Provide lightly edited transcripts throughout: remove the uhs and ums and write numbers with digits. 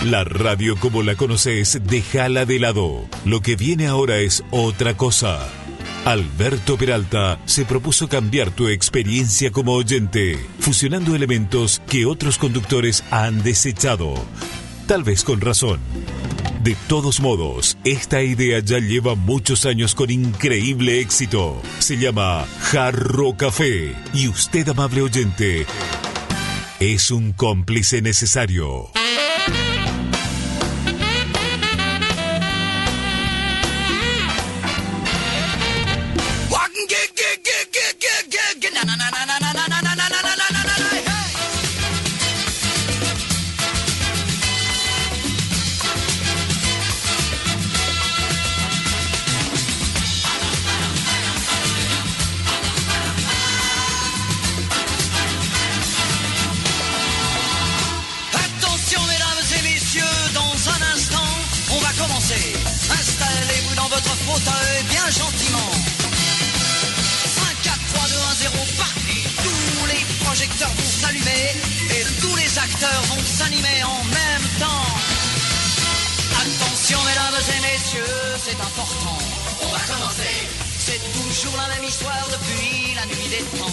La radio como la conoces, déjala de lado. Lo que viene ahora es otra cosa. Alberto Peralta se propuso cambiar tu experiencia como oyente, fusionando elementos que otros conductores han desechado. Tal vez con razón. De todos modos, esta idea ya lleva muchos años con increíble éxito. Se llama Jarro Café. Y usted, amable oyente, es un cómplice necesario. Installez-vous dans votre fauteuil bien gentiment. 5, 4, 3, 2, 1, 0, parti. Tous les projecteurs vont s'allumer et tous les acteurs vont s'animer en même temps. Attention mesdames et messieurs, c'est important. On va commencer. C'est toujours la même histoire depuis la nuit des temps.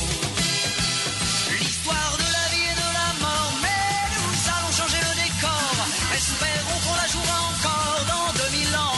L'histoire de la vie et de la mort, mais nous allons changer le décor. Espérons qu'on la jouera encore dans 2000 ans.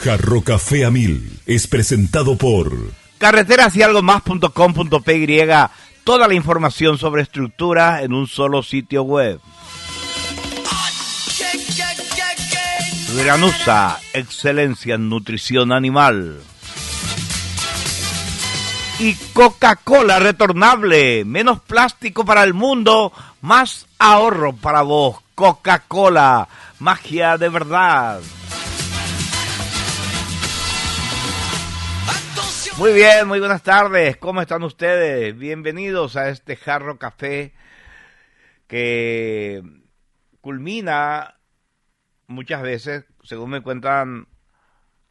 Jarro Café a 1000 es presentado por carreterasyyalgomás.com.py. Toda la información sobre estructura en un solo sitio web. Granusa, excelencia en nutrición animal. Y Coca-Cola retornable, menos plástico para el mundo, más ahorro para vos. Coca-Cola, magia de verdad. Muy bien, muy buenas tardes, ¿cómo están ustedes? Bienvenidos a este Jarro Café que culmina muchas veces, según me cuentan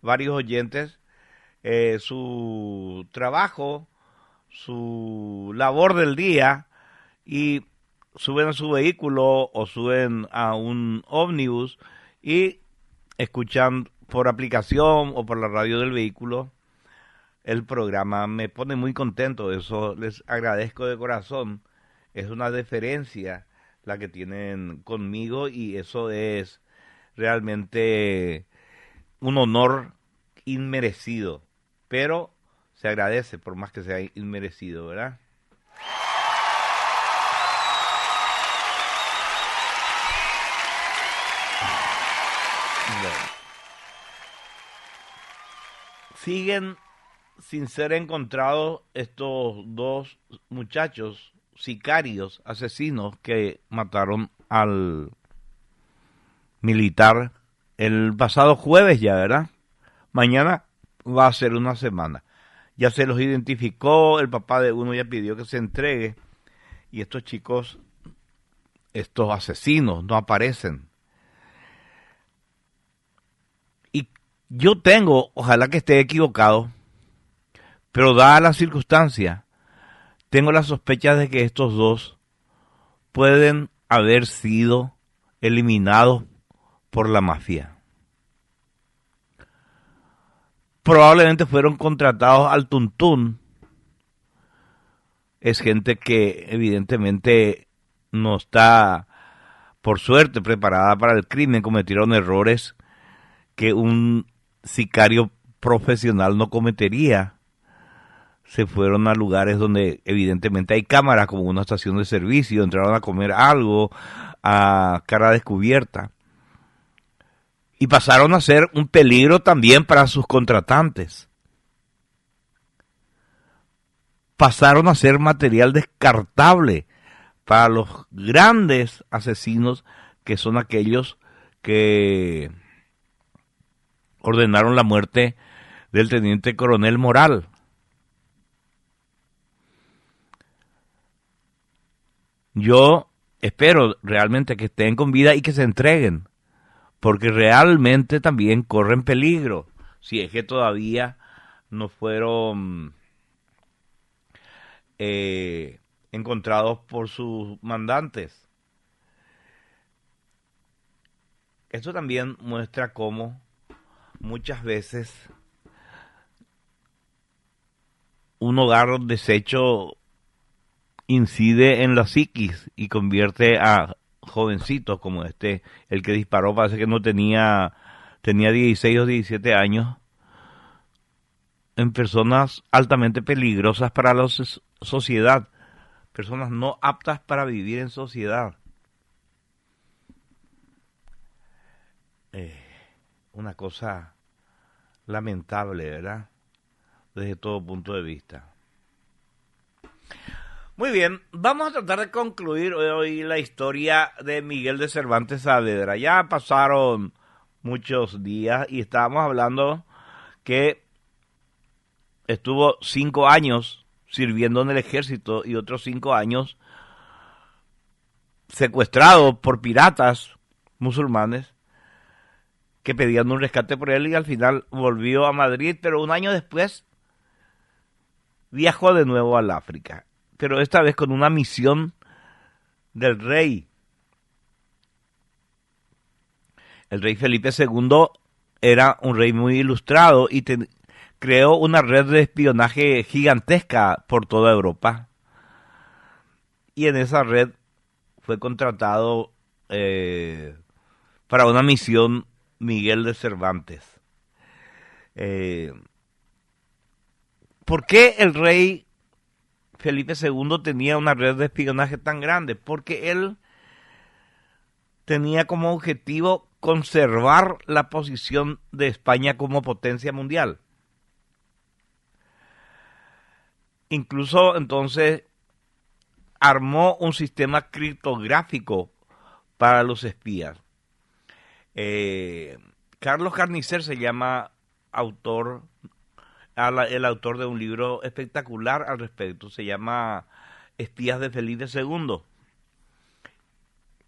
varios oyentes, su trabajo, su labor del día, y suben a su vehículo o suben a un ómnibus y escuchan por aplicación o por la radio del vehículo el programa. Me pone muy contento, eso les agradezco de corazón. Es una deferencia la que tienen conmigo y eso es realmente un honor inmerecido, pero se agradece por más que sea inmerecido, ¿verdad? Bueno. Siguen sin ser encontrados estos dos muchachos sicarios, asesinos que mataron al militar el pasado jueves ya, ¿verdad? Mañana va a ser una semana. Ya se los identificó, el papá de uno ya pidió que se entregue y estos chicos, estos asesinos no aparecen. Y yo tengo, ojalá que esté equivocado, pero dada la circunstancia, tengo la sospecha de que estos dos pueden haber sido eliminados por la mafia. Probablemente fueron contratados al tuntún. Es gente que evidentemente no está, por suerte, preparada para el crimen. Cometieron errores que un sicario profesional no cometería. Se fueron a lugares donde evidentemente hay cámaras, como una estación de servicio, entraron a comer algo a cara descubierta. Y pasaron a ser un peligro también para sus contratantes. Pasaron a ser material descartable para los grandes asesinos, que son aquellos que ordenaron la muerte del teniente coronel Moral. Yo espero realmente que estén con vida y que se entreguen, porque realmente también corren peligro, si es que todavía no fueron encontrados por sus mandantes. Esto también muestra cómo muchas veces un hogar deshecho incide en la psiquis y convierte a jovencitos como el que disparó, parece que no tenía 16 o 17 años, en personas altamente peligrosas para la sociedad, personas no aptas para vivir en sociedad. Una cosa lamentable, ¿verdad? Desde todo punto de vista. Muy bien, vamos a tratar de concluir hoy la historia de Miguel de Cervantes Saavedra. Ya pasaron muchos días y estábamos hablando que estuvo 5 años sirviendo en el ejército y otros 5 años secuestrado por piratas musulmanes que pedían un rescate por él, y al final volvió a Madrid, pero un año después viajó de nuevo al África, pero esta vez con una misión del rey. El rey Felipe II era un rey muy ilustrado y creó una red de espionaje gigantesca por toda Europa. Y en esa red fue contratado para una misión Miguel de Cervantes. ¿Por qué el rey Felipe II tenía una red de espionaje tan grande? Porque él tenía como objetivo conservar la posición de España como potencia mundial. Incluso entonces armó un sistema criptográfico para los espías. Carlos Carnicer se llama el autor de un libro espectacular al respecto, se llama Espías de Felipe II,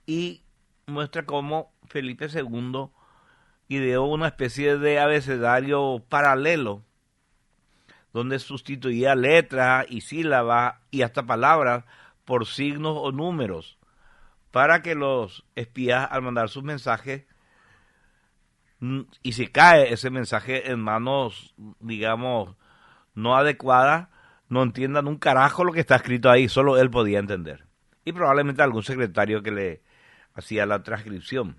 y muestra cómo Felipe II ideó una especie de abecedario paralelo donde sustituía letras y sílabas y hasta palabras por signos o números para que los espías, al mandar sus mensajes, y si cae ese mensaje en manos, digamos, no adecuadas, no entiendan un carajo lo que está escrito ahí, solo él podía entender. Y probablemente algún secretario que le hacía la transcripción.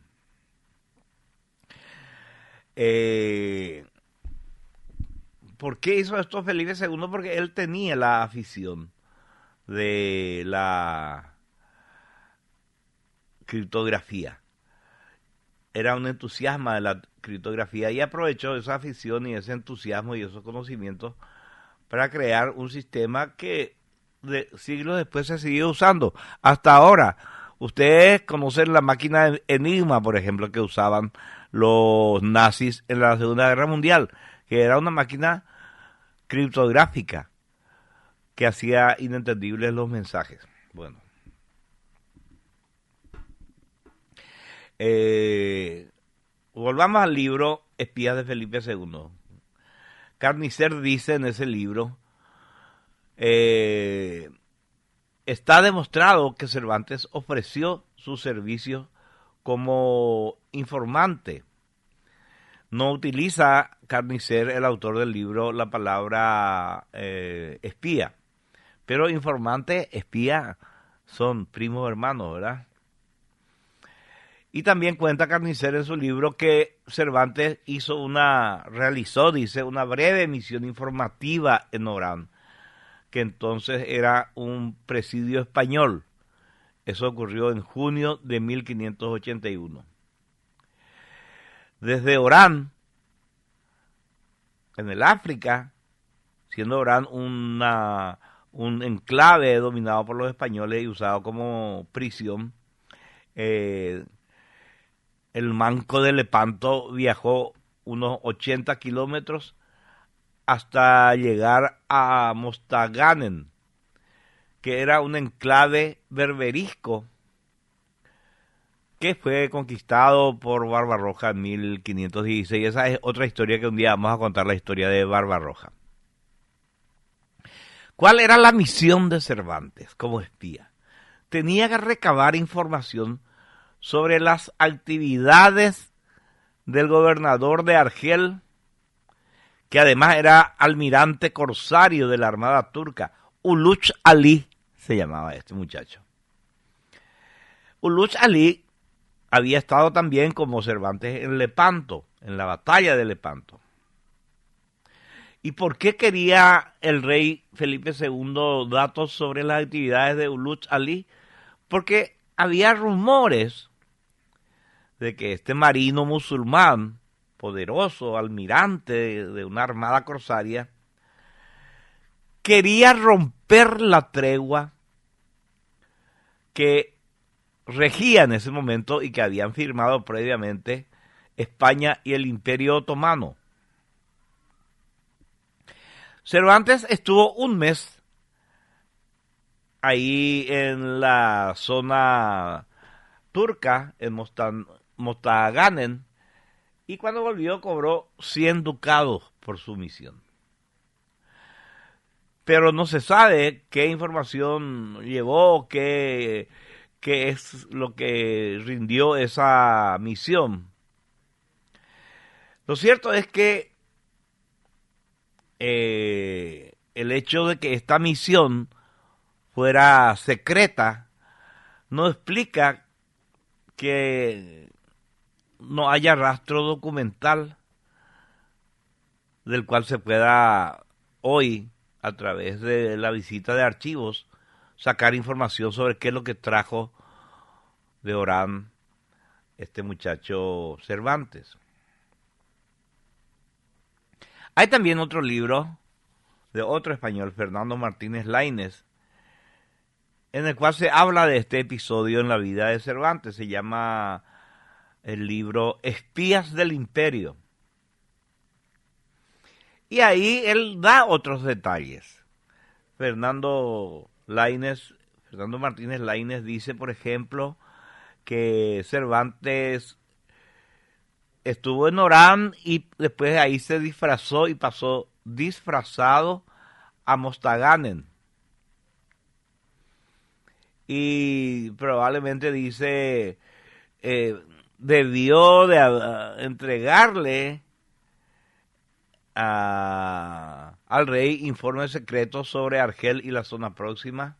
¿Por qué hizo esto Felipe II? Porque él tenía la afición de la criptografía. Era un entusiasmo de la criptografía y aprovechó esa afición y ese entusiasmo y esos conocimientos para crear un sistema que siglos después se siguió usando. Hasta ahora, ustedes conocen la máquina Enigma, por ejemplo, que usaban los nazis en la Segunda Guerra Mundial, que era una máquina criptográfica que hacía inentendibles los mensajes. Bueno. Volvamos al libro Espías de Felipe II. Carnicer dice en ese libro, está demostrado que Cervantes ofreció sus servicios como informante. No utiliza Carnicer, el autor del libro, la palabra espía, pero informante, espía son primos hermanos, ¿verdad? Y también cuenta Carnicer en su libro que Cervantes realizó, dice, una breve misión informativa en Orán, que entonces era un presidio español. Eso ocurrió en junio de 1581. Desde Orán, en el África, siendo Orán un enclave dominado por los españoles y usado como prisión, el Manco de Lepanto viajó unos 80 kilómetros hasta llegar a Mostaganem, que era un enclave berberisco que fue conquistado por Barbarroja en 1516. Esa es otra historia que un día vamos a contar, la historia de Barbarroja. ¿Cuál era la misión de Cervantes como espía? Tenía que recabar información sobre las actividades del gobernador de Argel, que además era almirante corsario de la armada turca. Uluç Ali se llamaba este muchacho. Uluç Ali había estado también como Cervantes en Lepanto, en la batalla de Lepanto. ¿Y por qué quería el rey Felipe II datos sobre las actividades de Uluç Ali? Porque había rumores de que este marino musulmán, poderoso, almirante de una armada corsaria, quería romper la tregua que regía en ese momento y que habían firmado previamente España y el Imperio Otomano. Cervantes estuvo un mes ahí en la zona turca, en Mostaganem, y cuando volvió cobró 100 ducados por su misión. Pero no se sabe qué información llevó, qué es lo que rindió esa misión. Lo cierto es que el hecho de que esta misión fuera secreta no explica que no haya rastro documental del cual se pueda hoy, a través de la visita de archivos, sacar información sobre qué es lo que trajo de Orán este muchacho Cervantes. Hay también otro libro de otro español, Fernando Martínez Laínez, en el cual se habla de este episodio en la vida de Cervantes. Se llama el libro Espías del Imperio. Y ahí él da otros detalles. Fernando Martínez Laínez dice, por ejemplo, que Cervantes estuvo en Orán y después de ahí se disfrazó y pasó disfrazado a Mostaganem. Y probablemente dice, debió de entregarle al rey informes secretos sobre Argel y la zona próxima,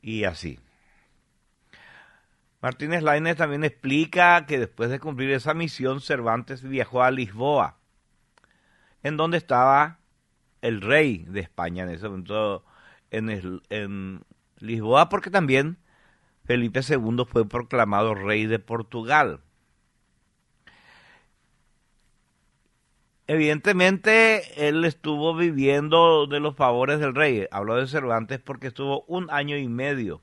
y así. Martínez Laínez también explica que después de cumplir esa misión, Cervantes viajó a Lisboa, en donde estaba el rey de España en ese momento, en Lisboa, porque también Felipe II fue proclamado rey de Portugal. Evidentemente, él estuvo viviendo de los favores del rey. Hablo de Cervantes porque estuvo 1 año y medio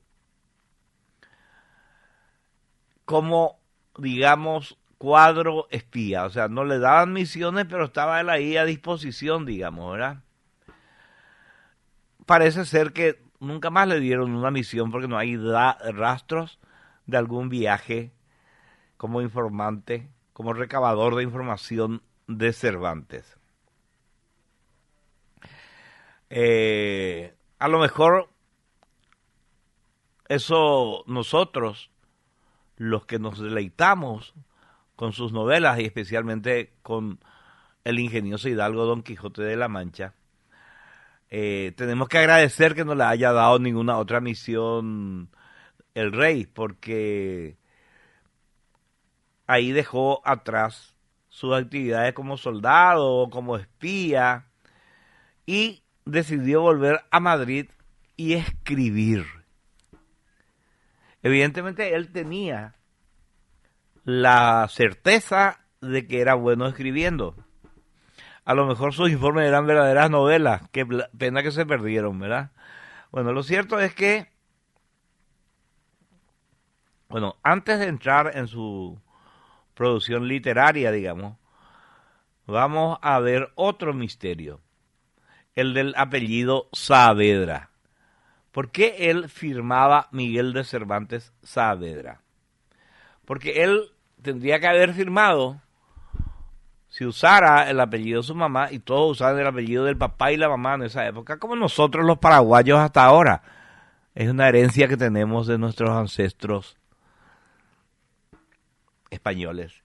como, digamos, cuadro espía. O sea, no le daban misiones, pero estaba él ahí a disposición, digamos, ¿verdad? Parece ser que nunca más le dieron una misión porque no hay rastros de algún viaje como informante, como recabador de información de Cervantes. A lo mejor eso nosotros, los que nos deleitamos con sus novelas y especialmente con el ingenioso hidalgo Don Quijote de la Mancha, tenemos que agradecer que no le haya dado ninguna otra misión el rey, porque ahí dejó atrás sus actividades como soldado, como espía, y decidió volver a Madrid y escribir. Evidentemente él tenía la certeza de que era bueno escribiendo. A lo mejor sus informes eran verdaderas novelas, qué pena que se perdieron, ¿verdad? Bueno, lo cierto es que, antes de entrar en su producción literaria, digamos, vamos a ver otro misterio, el del apellido Saavedra. ¿Por qué él firmaba Miguel de Cervantes Saavedra? Porque él tendría que haber firmado, si usara el apellido de su mamá, y todos usaban el apellido del papá y la mamá en esa época, como nosotros los paraguayos hasta ahora. Es una herencia que tenemos de nuestros ancestros españoles.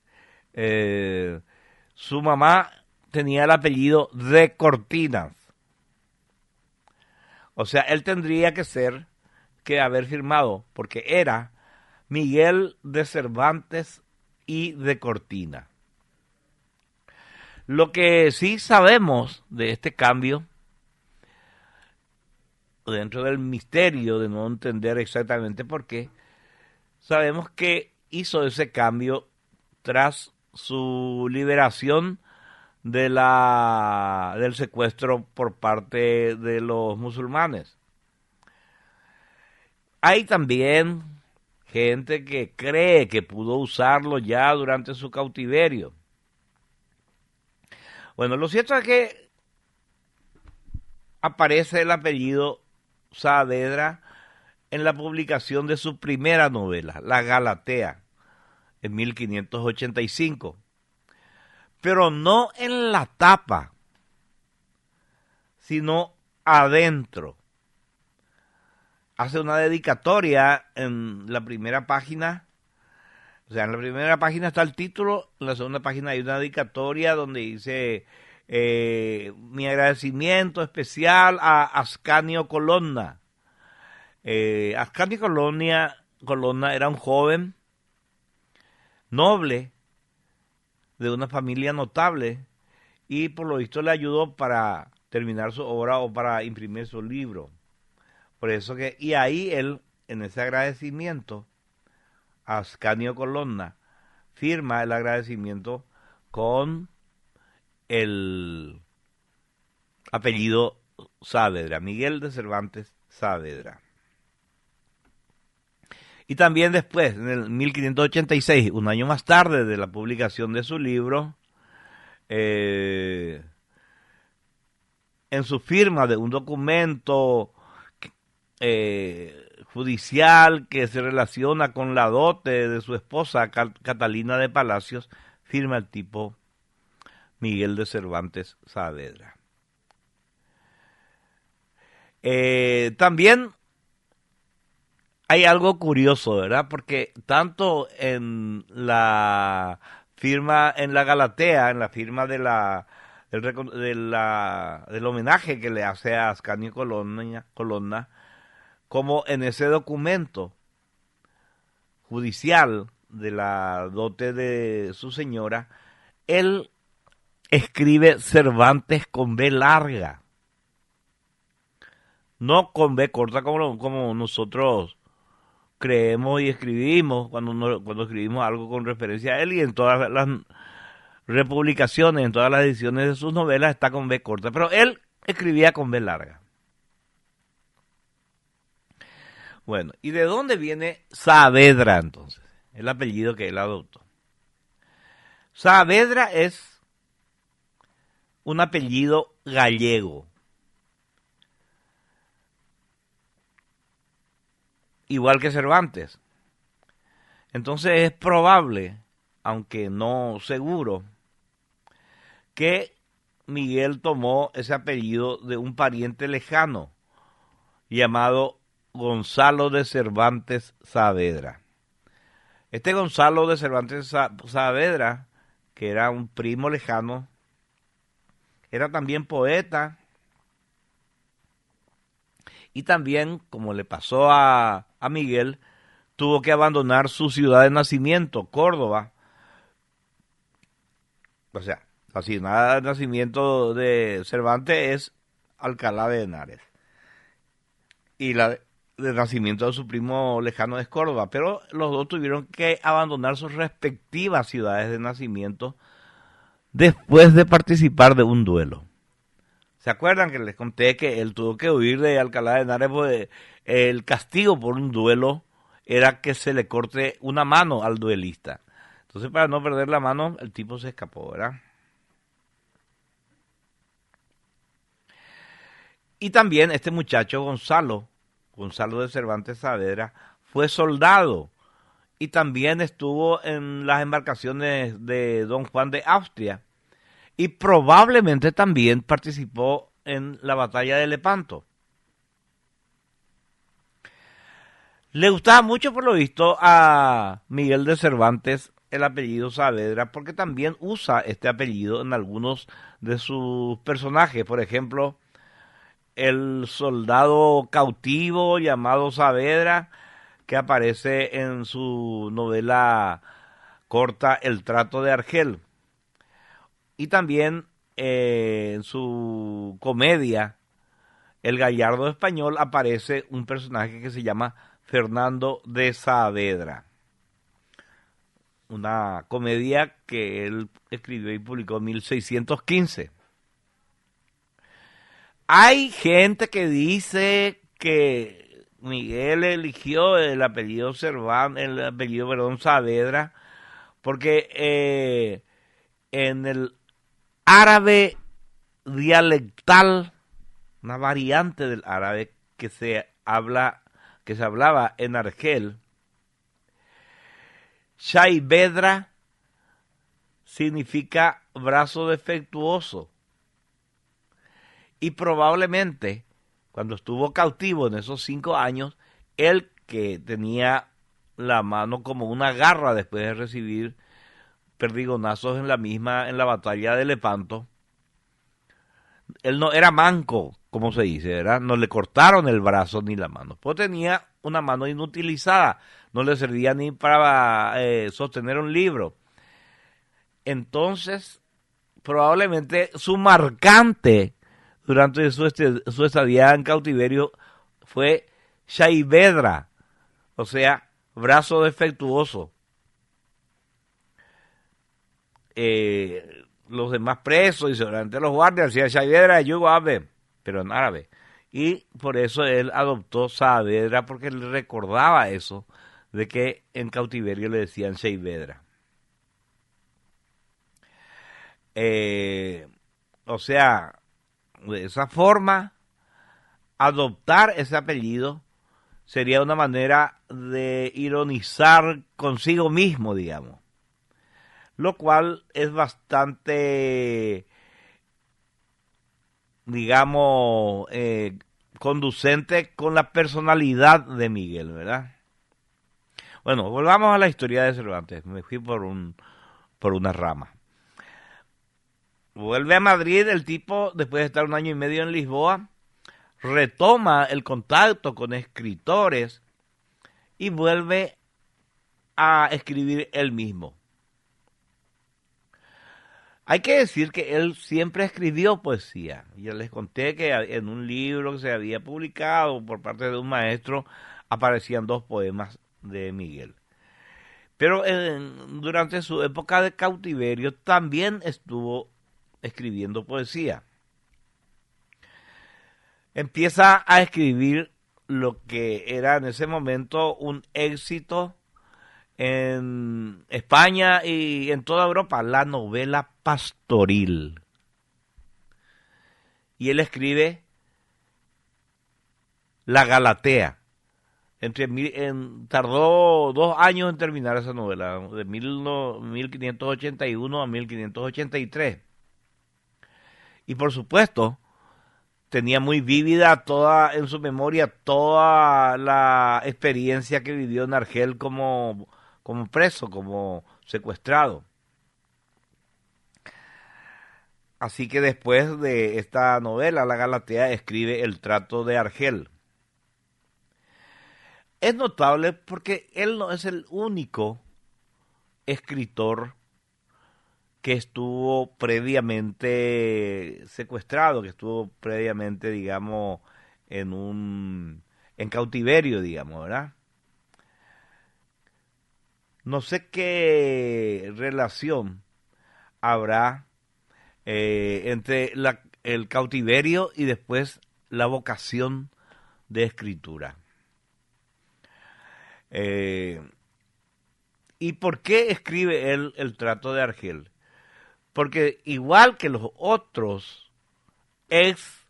Su mamá tenía el apellido de Cortinas. O sea, él tendría que haber firmado, porque era Miguel de Cervantes y de Cortina. Lo que sí sabemos de este cambio, dentro del misterio de no entender exactamente por qué, sabemos que hizo ese cambio tras su liberación del secuestro por parte de los musulmanes. Hay también gente que cree que pudo usarlo ya durante su cautiverio. Bueno, lo cierto es que aparece el apellido Saavedra en la publicación de su primera novela, La Galatea, en 1585. Pero no en la tapa, sino adentro. Hace una dedicatoria en la primera página. O sea, en la primera página está el título, en la segunda página hay una dedicatoria donde dice mi agradecimiento especial a Ascanio Colonna. Ascanio Colonna era un joven noble de una familia notable y por lo visto le ayudó para terminar su obra o para imprimir su libro. Por eso que, y ahí él, en ese agradecimiento, Ascanio Colonna firma el agradecimiento con el apellido Saavedra, Miguel de Cervantes Saavedra. Y también después, en el 1586, un año más tarde de la publicación de su libro, en su firma de un documento judicial que se relaciona con la dote de su esposa Catalina de Palacios, firma el tipo Miguel de Cervantes Saavedra. También hay algo curioso, ¿verdad? Porque tanto en la firma, en la Galatea, en la firma del homenaje que le hace a Ascanio Colonna, como en ese documento judicial de la dote de su señora, él escribe Cervantes con B larga, no con B corta como nosotros creemos y escribimos cuando escribimos algo con referencia a él, y en todas las republicaciones, en todas las ediciones de sus novelas está con B corta, pero él escribía con B larga. Bueno, ¿y de dónde viene Saavedra entonces? El apellido que él adoptó. Saavedra es un apellido gallego. Igual que Cervantes. Entonces es probable, aunque no seguro, que Miguel tomó ese apellido de un pariente lejano llamado Gonzalo de Cervantes Saavedra. Este Gonzalo de Cervantes Saavedra, que era un primo lejano, era también poeta y también, como le pasó a Miguel, tuvo que abandonar su ciudad de nacimiento, Córdoba. O sea, la ciudad de nacimiento de Cervantes es Alcalá de Henares. Y la de nacimiento de su primo lejano es Córdoba. Pero los dos tuvieron que abandonar sus respectivas ciudades de nacimiento después de participar de un duelo. ¿Se acuerdan que les conté que él tuvo que huir de Alcalá de Henares? Pues el castigo por un duelo era que se le corte una mano al duelista. Entonces, para no perder la mano, el tipo se escapó, ¿verdad? Y también este muchacho Gonzalo de Cervantes Saavedra, fue soldado y también estuvo en las embarcaciones de Don Juan de Austria y probablemente también participó en la batalla de Lepanto. Le gustaba mucho, por lo visto, a Miguel de Cervantes el apellido Saavedra, porque también usa este apellido en algunos de sus personajes. Por ejemplo, el soldado cautivo llamado Saavedra, que aparece en su novela corta El trato de Argel. Y también en su comedia El gallardo español aparece un personaje que se llama Fernando de Saavedra. Una comedia que él escribió y publicó en 1615. Hay gente que dice que Miguel eligió el apellido Saavedra, porque en el árabe dialectal, una variante del árabe que se hablaba en Argel, Saavedra significa brazo defectuoso. Y probablemente, cuando estuvo cautivo en esos 5 años, él, que tenía la mano como una garra después de recibir perdigonazos en la batalla de Lepanto, él no era manco, como se dice, ¿verdad? No le cortaron el brazo ni la mano, pues tenía una mano inutilizada, no le servía ni para sostener un libro. Entonces, probablemente su marcante durante su estadía en cautiverio fue Saavedra, o sea, brazo defectuoso. Los demás presos y seguramente los guardias decían Saavedra Yugabe, pero en árabe. Y por eso él adoptó Saavedra, porque le recordaba eso, de que en cautiverio le decían Saavedra. O sea, de esa forma, adoptar ese apellido sería una manera de ironizar consigo mismo, digamos. Lo cual es bastante, digamos, conducente con la personalidad de Miguel, ¿verdad? Bueno, volvamos a la historia de Cervantes. Me fui por una rama. Vuelve a Madrid el tipo, después de estar 1 año y medio en Lisboa, retoma el contacto con escritores y vuelve a escribir él mismo. Hay que decir que él siempre escribió poesía. Ya les conté que en un libro que se había publicado por parte de un maestro aparecían 2 poemas de Miguel. Pero durante su época de cautiverio también estuvo escribiendo poesía. Empieza a escribir lo que era en ese momento un éxito en España y en toda Europa, la novela pastoril. Y él escribe La Galatea. Tardó 2 años en terminar esa novela, de 1581 a 1583. Y por supuesto, tenía muy vívida en su memoria toda la experiencia que vivió en Argel como preso, como secuestrado. Así que después de esta novela, La Galatea, escribe El trato de Argel. Es notable porque él no es el único escritor que estuvo previamente secuestrado, que estuvo previamente, digamos, en cautiverio, digamos, ¿verdad? No sé qué relación habrá entre el cautiverio y después la vocación de escritura. ¿Y por qué escribe él El trato de Argel? Porque igual que los otros ex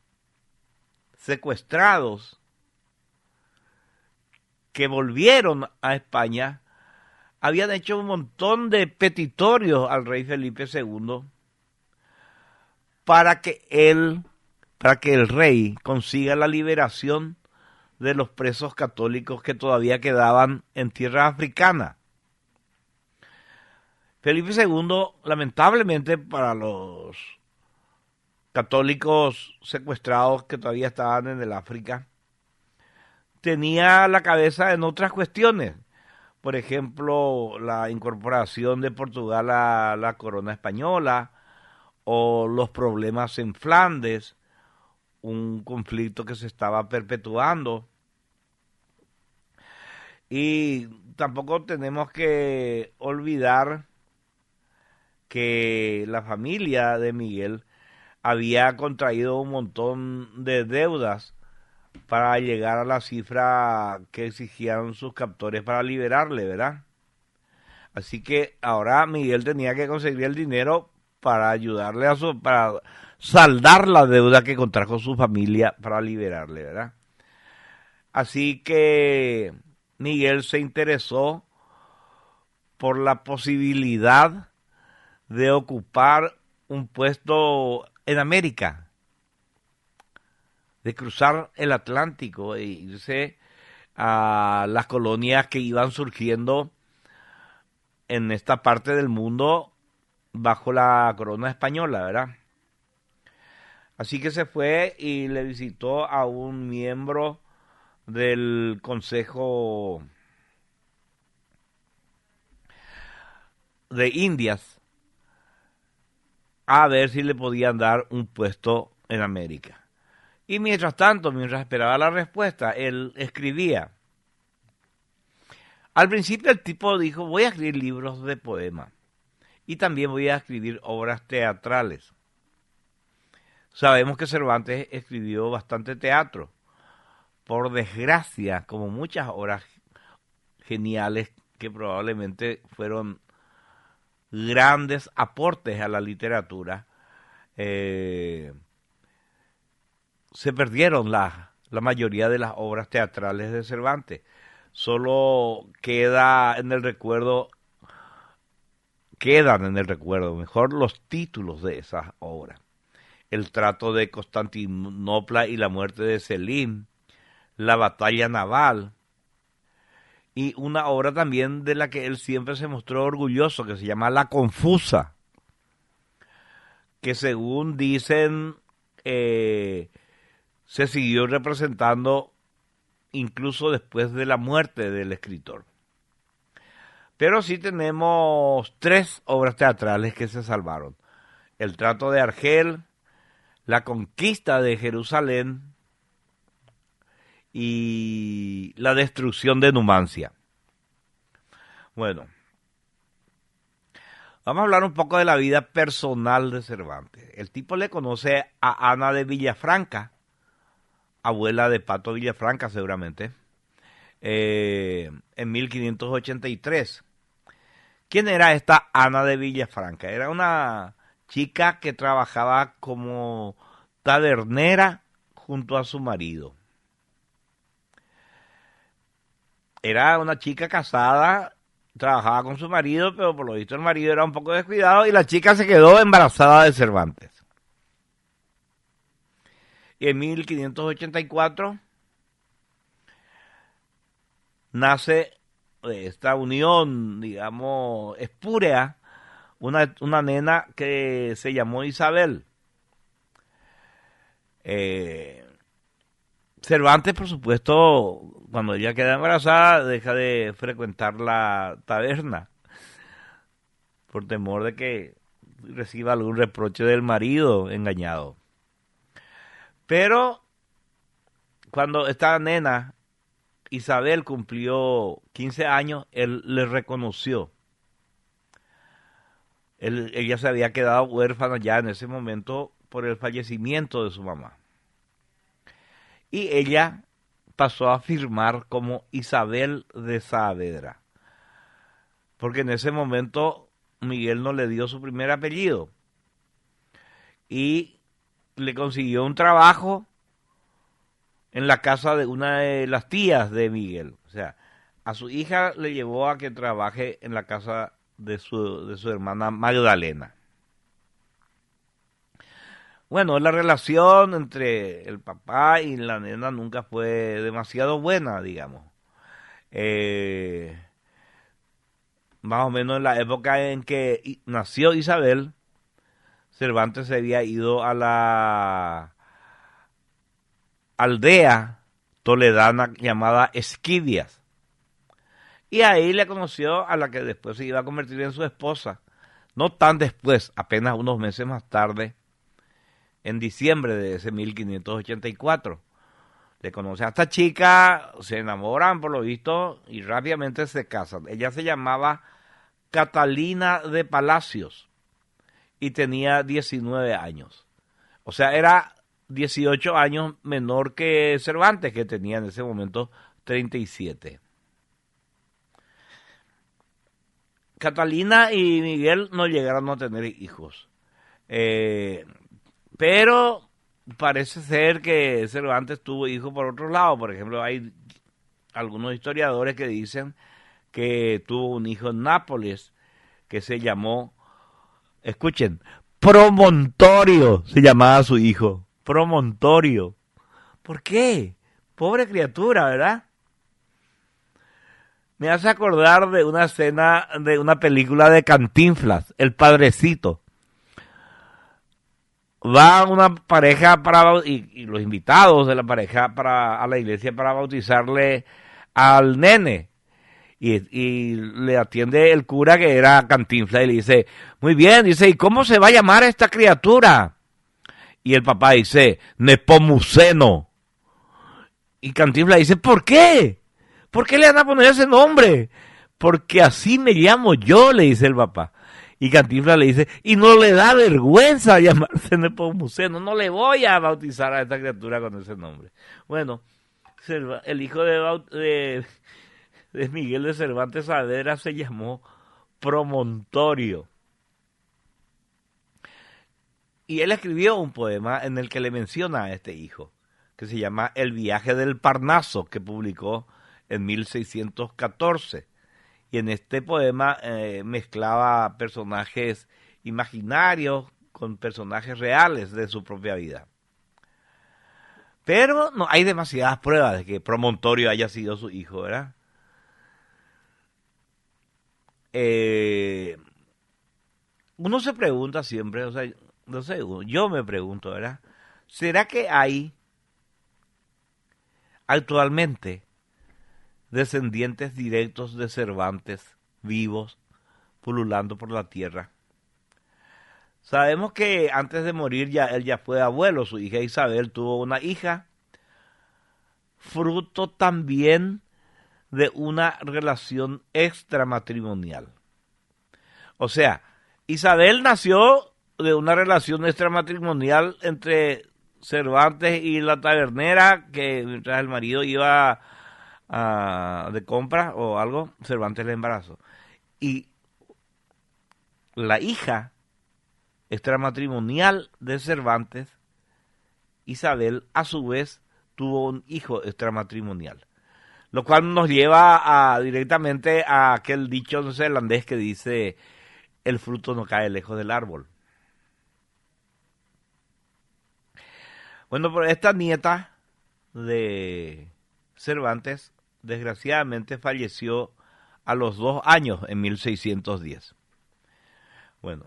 secuestrados que volvieron a España habían hecho un montón de petitorios al rey Felipe II para que el rey consiga la liberación de los presos católicos que todavía quedaban en tierra africana. Felipe II, lamentablemente para los católicos secuestrados que todavía estaban en el África, tenía la cabeza en otras cuestiones. Por ejemplo, la incorporación de Portugal a la corona española o los problemas en Flandes, un conflicto que se estaba perpetuando. Y tampoco tenemos que olvidar que la familia de Miguel había contraído un montón de deudas para llegar a la cifra que exigían sus captores para liberarle, ¿verdad? Así que ahora Miguel tenía que conseguir el dinero para ayudarle para saldar la deuda que contrajo su familia para liberarle, ¿verdad? Así que Miguel se interesó por la posibilidad de ocupar un puesto en América, de cruzar el Atlántico e irse a las colonias que iban surgiendo en esta parte del mundo bajo la corona española, ¿verdad? Así que se fue y le visitó a un miembro del Consejo de Indias a ver si le podían dar un puesto en América. Y mientras tanto, mientras esperaba la respuesta, él escribía. Al principio el tipo dijo, voy a escribir libros de poema y también voy a escribir obras teatrales. Sabemos que Cervantes escribió bastante teatro. Por desgracia, como muchas obras geniales que probablemente fueron grandes aportes a la literatura, se perdieron la mayoría de las obras teatrales de Cervantes. Solo quedan en el recuerdo, mejor, los títulos de esas obras. El trato de Constantinopla y la muerte de Selim, la batalla naval, y una obra también de la que él siempre se mostró orgulloso, que se llama La Confusa, que según dicen se siguió representando incluso después de la muerte del escritor. Pero sí tenemos 3 obras teatrales que se salvaron: El trato de Argel, La conquista de Jerusalén y La destrucción de Numancia. Bueno, vamos a hablar un poco de la vida personal de Cervantes. El tipo le conoce a Ana de Villafranca, abuela de Pato Villafranca seguramente, en 1583. ¿Quién era esta Ana de Villafranca? Era una chica que trabajaba como tabernera junto a su marido. Era una chica casada, trabajaba con su marido, pero por lo visto el marido era un poco descuidado y la chica se quedó embarazada de Cervantes. Y en 1584 nace de esta unión, digamos, espúrea, una nena que se llamó Isabel. Cervantes, por supuesto, cuando ella queda embarazada, deja de frecuentar la taberna por temor de que reciba algún reproche del marido engañado. Pero cuando esta nena, Isabel, cumplió 15 años, él le reconoció. Ella se había quedado huérfana ya en ese momento por el fallecimiento de su mamá. Y ella pasó a firmar como Isabel de Saavedra, porque en ese momento Miguel no le dio su primer apellido y le consiguió un trabajo en la casa de una de las tías de Miguel. O sea, a su hija le llevó a que trabaje en la casa de su hermana Magdalena. Bueno, la relación entre el papá y la nena nunca fue demasiado buena, digamos. Eh, Más o menos en la época en que nació Isabel, Cervantes se había ido a la aldea toledana llamada Esquivias. Y ahí le conoció a la que después se iba a convertir en su esposa. No tan después, apenas unos meses más tarde, en diciembre de ese 1584. Le conoce a esta chica, se enamoran por lo visto y rápidamente se casan. Ella se llamaba Catalina de Palacios y tenía 19 años. O sea, era 18 años menor que Cervantes, que tenía en ese momento 37. Catalina y Miguel no llegaron a tener hijos. Pero parece ser que Cervantes tuvo hijos por otro lado. Por ejemplo, hay algunos historiadores que dicen que tuvo un hijo en Nápoles que se llamó, escuchen, Promontorio, se llamaba su hijo, Promontorio. ¿Por qué? Pobre criatura, ¿verdad? Me hace acordar de una escena de una película de Cantinflas, El Padrecito. Va una pareja y los invitados de la pareja a la iglesia para bautizarle al nene. Y le atiende el cura, que era Cantinflas, y le dice, muy bien, dice, ¿y cómo se va a llamar esta criatura? Y el papá dice, Nepomuceno. Y Cantinflas dice, ¿por qué? ¿Por qué le van a poner ese nombre? Porque así me llamo yo, le dice el papá. Y Cantinflas le dice, y no le da vergüenza llamarse Nepomuceno, no le voy a bautizar a esta criatura con ese nombre. Bueno, el hijo de Miguel de Cervantes Saavedra se llamó Promontorio. Y él escribió un poema en el que le menciona a este hijo, que se llama El viaje del Parnaso, que publicó en 1614. Y en este poema mezclaba personajes imaginarios con personajes reales de su propia vida. Pero no hay demasiadas pruebas de que Promontorio haya sido su hijo, ¿verdad? Uno se pregunta siempre, o sea, no sé, yo me pregunto, ¿verdad? ¿Será que hay actualmente descendientes directos de Cervantes vivos pululando por la tierra? Sabemos que antes de morir él ya fue abuelo, su hija Isabel tuvo una hija, fruto también de una relación extramatrimonial. O sea, Isabel nació de una relación extramatrimonial entre Cervantes y la tabernera, que mientras el marido iba de compra o algo, Cervantes le embarazó. Y la hija extramatrimonial de Cervantes, Isabel, a su vez, tuvo un hijo extramatrimonial. Lo cual nos lleva directamente a aquel dicho neozelandés que dice, el fruto no cae lejos del árbol. Bueno, pero esta nieta de Cervantes, desgraciadamente falleció a los 2 años, en 1610. Bueno,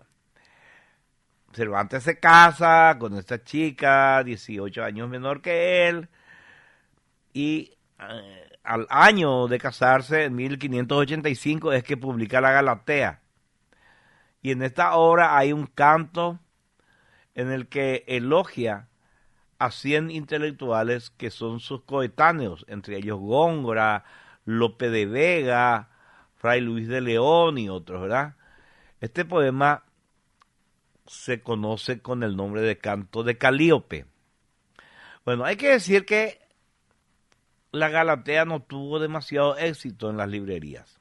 Cervantes se casa con esta chica, 18 años menor que él, y al año de casarse, en 1585, es que publica la Galatea. Y en esta obra hay un canto en el que elogia a 100 intelectuales que son sus coetáneos, entre ellos Góngora, Lope de Vega, Fray Luis de León y otros, ¿verdad? Este poema se conoce con el nombre de Canto de Calíope. Bueno, hay que decir que la Galatea no tuvo demasiado éxito en las librerías.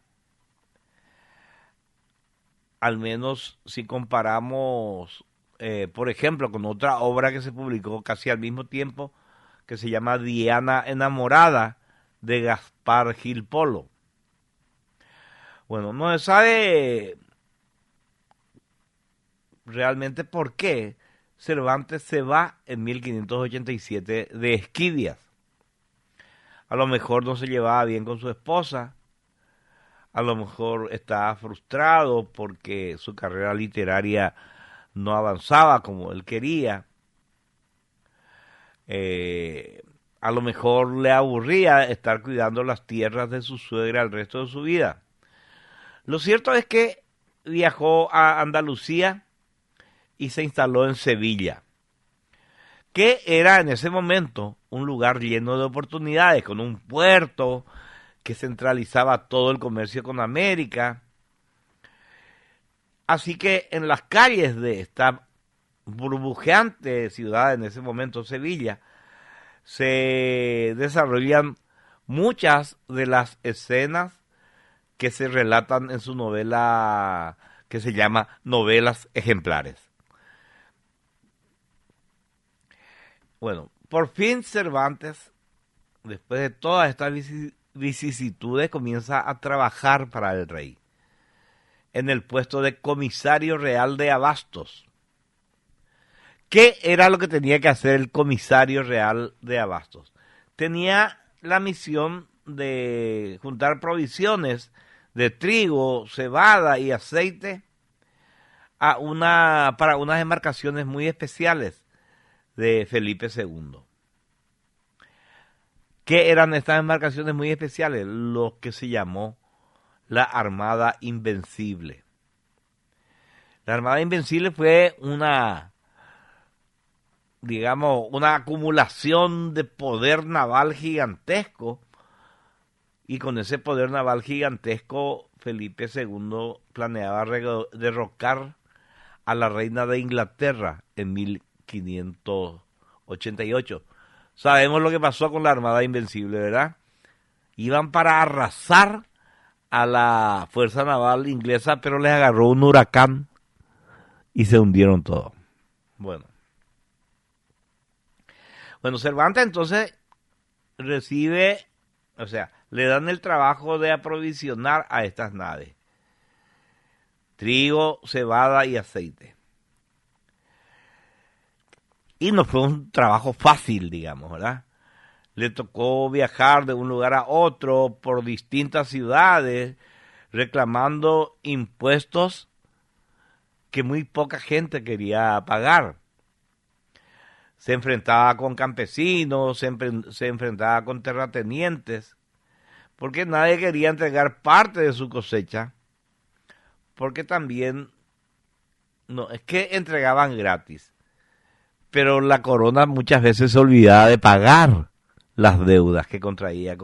Al menos si comparamos, por ejemplo, con otra obra que se publicó casi al mismo tiempo, que se llama Diana enamorada, de Gaspar Gil Polo. Bueno, no se sabe realmente por qué Cervantes se va en 1587 de Esquivias. A lo mejor no se llevaba bien con su esposa, a lo mejor estaba frustrado porque su carrera literaria no avanzaba como él quería. A lo mejor le aburría estar cuidando las tierras de su suegra el resto de su vida. Lo cierto es que viajó a Andalucía y se instaló en Sevilla, que era en ese momento un lugar lleno de oportunidades, con un puerto que centralizaba todo el comercio con América. Así que en las calles de esta burbujeante ciudad, en ese momento Sevilla, se desarrollan muchas de las escenas que se relatan en su novela que se llama Novelas Ejemplares. Bueno, por fin Cervantes, después de todas estas vicisitudes, comienza a trabajar para el rey en el puesto de comisario real de abastos. ¿Qué era lo que tenía que hacer el comisario real de abastos? Tenía la misión de juntar provisiones de trigo, cebada y aceite para unas embarcaciones muy especiales de Felipe II. ¿Qué eran estas embarcaciones muy especiales? Lo que se llamó la Armada Invencible. La Armada Invencible fue una acumulación de poder naval gigantesco, y con ese poder naval gigantesco Felipe II planeaba derrocar a la reina de Inglaterra en 1588. Sabemos lo que pasó con la Armada Invencible, ¿verdad? Iban para arrasar a la fuerza naval inglesa, pero les agarró un huracán y se hundieron todos. Bueno, Cervantes entonces le dan el trabajo de aprovisionar a estas naves trigo, cebada y aceite. Y no fue un trabajo fácil, digamos, ¿verdad? Le tocó viajar de un lugar a otro por distintas ciudades, reclamando impuestos que muy poca gente quería pagar. Se enfrentaba con campesinos, se enfrentaba con terratenientes, porque nadie quería entregar parte de su cosecha, porque también, no, es que entregaban gratis, pero la corona muchas veces se olvidaba de pagar las deudas que contraía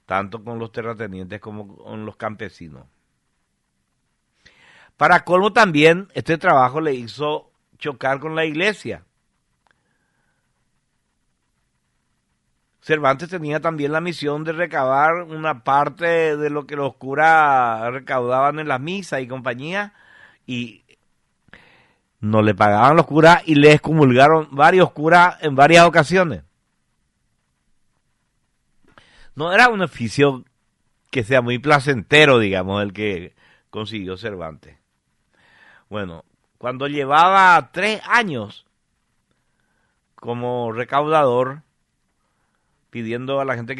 tanto con los terratenientes como con los campesinos. Para colmo también, este trabajo le hizo chocar con la iglesia. Cervantes tenía también la misión de recabar una parte de lo que los curas recaudaban en las misas y compañía, y no le pagaban los curas y le excomulgaron varios curas en varias ocasiones. No era un oficio que sea muy placentero, digamos, el que consiguió Cervantes. Bueno, cuando llevaba 3 años como recaudador, pidiendo a la gente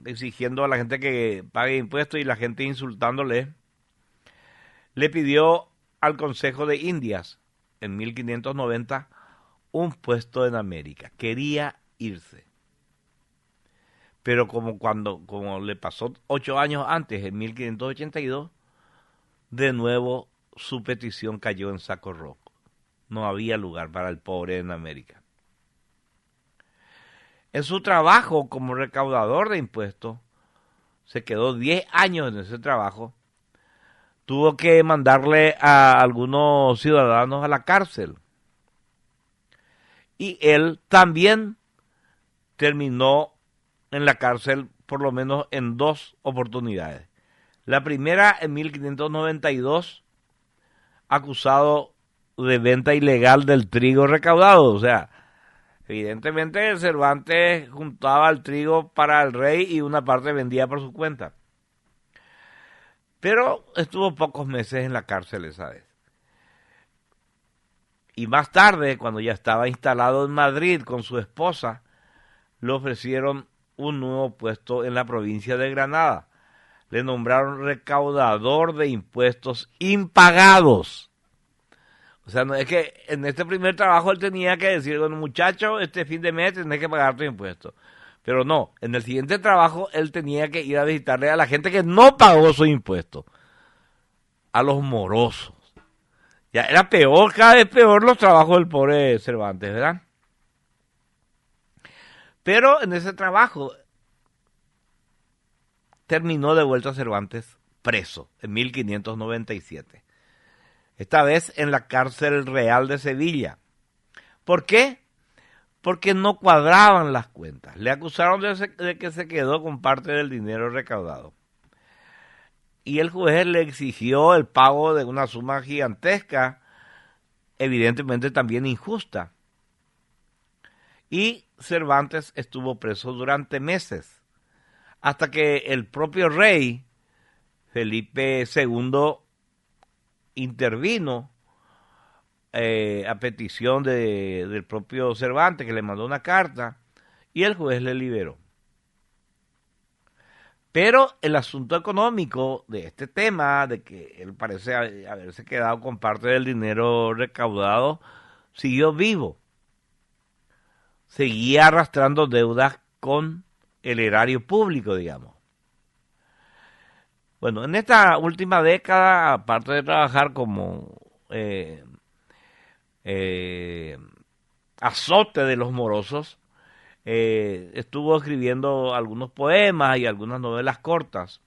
exigiendo a la gente que pague impuestos y la gente insultándole, le pidió al Consejo de Indias en 1590 un puesto en América. Quería irse. Pero como le pasó 8 años antes, en 1582, de nuevo su petición cayó en saco roto. No había lugar para el pobre en América. En su trabajo como recaudador de impuestos, se quedó 10 años en ese trabajo. Tuvo que mandarle a algunos ciudadanos a la cárcel. Y él también terminó en la cárcel por lo menos en 2 oportunidades. La primera en 1592, acusado de venta ilegal del trigo recaudado. O sea, Evidentemente Cervantes juntaba el trigo para el rey y una parte vendía por su cuenta. Pero estuvo pocos meses en la cárcel esa vez. Y más tarde, cuando ya estaba instalado en Madrid con su esposa, le ofrecieron un nuevo puesto en la provincia de Granada. Le nombraron recaudador de impuestos impagados. O sea, no es que en este primer trabajo él tenía que decir, bueno, muchacho, este fin de mes tenés que pagar tus impuestos. Pero no, en el siguiente trabajo él tenía que ir a visitarle a la gente que no pagó sus impuestos. A los morosos. Ya era peor, cada vez peor los trabajos del pobre Cervantes, ¿verdad? Pero en ese trabajo terminó de vuelta Cervantes preso en 1597. Esta vez en la cárcel real de Sevilla. ¿Por qué? Porque no cuadraban las cuentas. Le acusaron de que se quedó con parte del dinero recaudado. Y el juez le exigió el pago de una suma gigantesca, evidentemente también injusta. Y Cervantes estuvo preso durante meses, hasta que el propio rey, Felipe II, intervino a petición del propio Cervantes, que le mandó una carta, y el juez le liberó. Pero el asunto económico de este tema, de que él parece haberse quedado con parte del dinero recaudado, siguió vivo. Seguía arrastrando deudas con el erario público, digamos. Bueno, en esta última década, aparte de trabajar como azote de los morosos, estuvo escribiendo algunos poemas y algunas novelas cortas.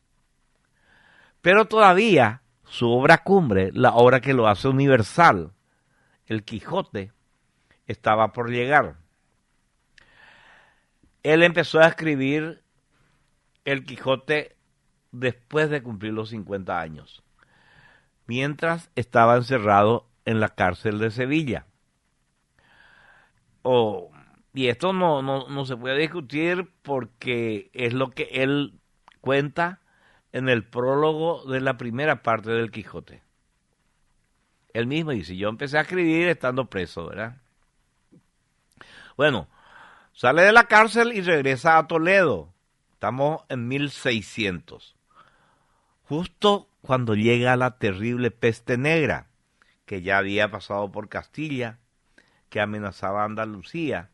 Pero todavía su obra cumbre, la obra que lo hace universal, El Quijote, estaba por llegar. Él empezó a escribir El Quijote después de cumplir los 50 años, mientras estaba encerrado en la cárcel de Sevilla. Y esto no se puede discutir porque es lo que él cuenta en el prólogo de la primera parte del Quijote. Él mismo dice, yo empecé a escribir estando preso, ¿verdad? Bueno, sale de la cárcel y regresa a Toledo. Estamos en 1600. Justo cuando llega la terrible peste negra, que ya había pasado por Castilla, que amenazaba a Andalucía.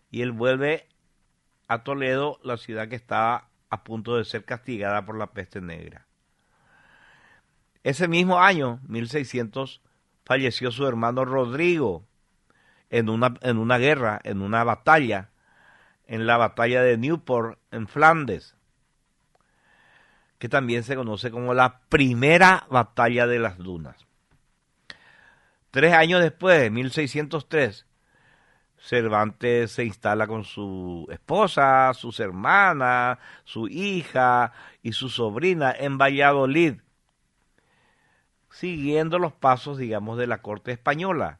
Y él vuelve a Toledo, la ciudad que estaba a punto de ser castigada por la peste negra. Ese mismo año, 1600, falleció su hermano Rodrigo en una guerra, en una batalla, en la batalla de Newport, en Flandes, que también se conoce como la primera batalla de las dunas. 3 años después, en 1603, Cervantes se instala con su esposa, sus hermanas, su hija y su sobrina en Valladolid, siguiendo los pasos, digamos, de la corte española,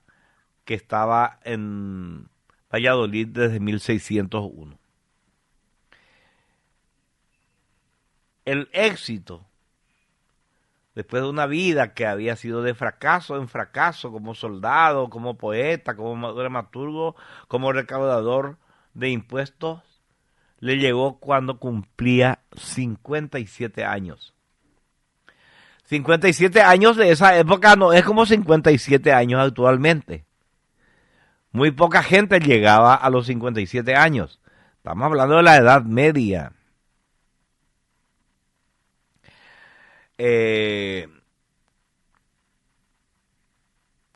que estaba en Valladolid desde 1601. El éxito, después de una vida que había sido de fracaso en fracaso, como soldado, como poeta, como dramaturgo, como recaudador de impuestos, le llegó cuando cumplía 57 años. 57 años de esa época no es como 57 años actualmente. Muy poca gente llegaba a los 57 años. Estamos hablando de la Edad Media.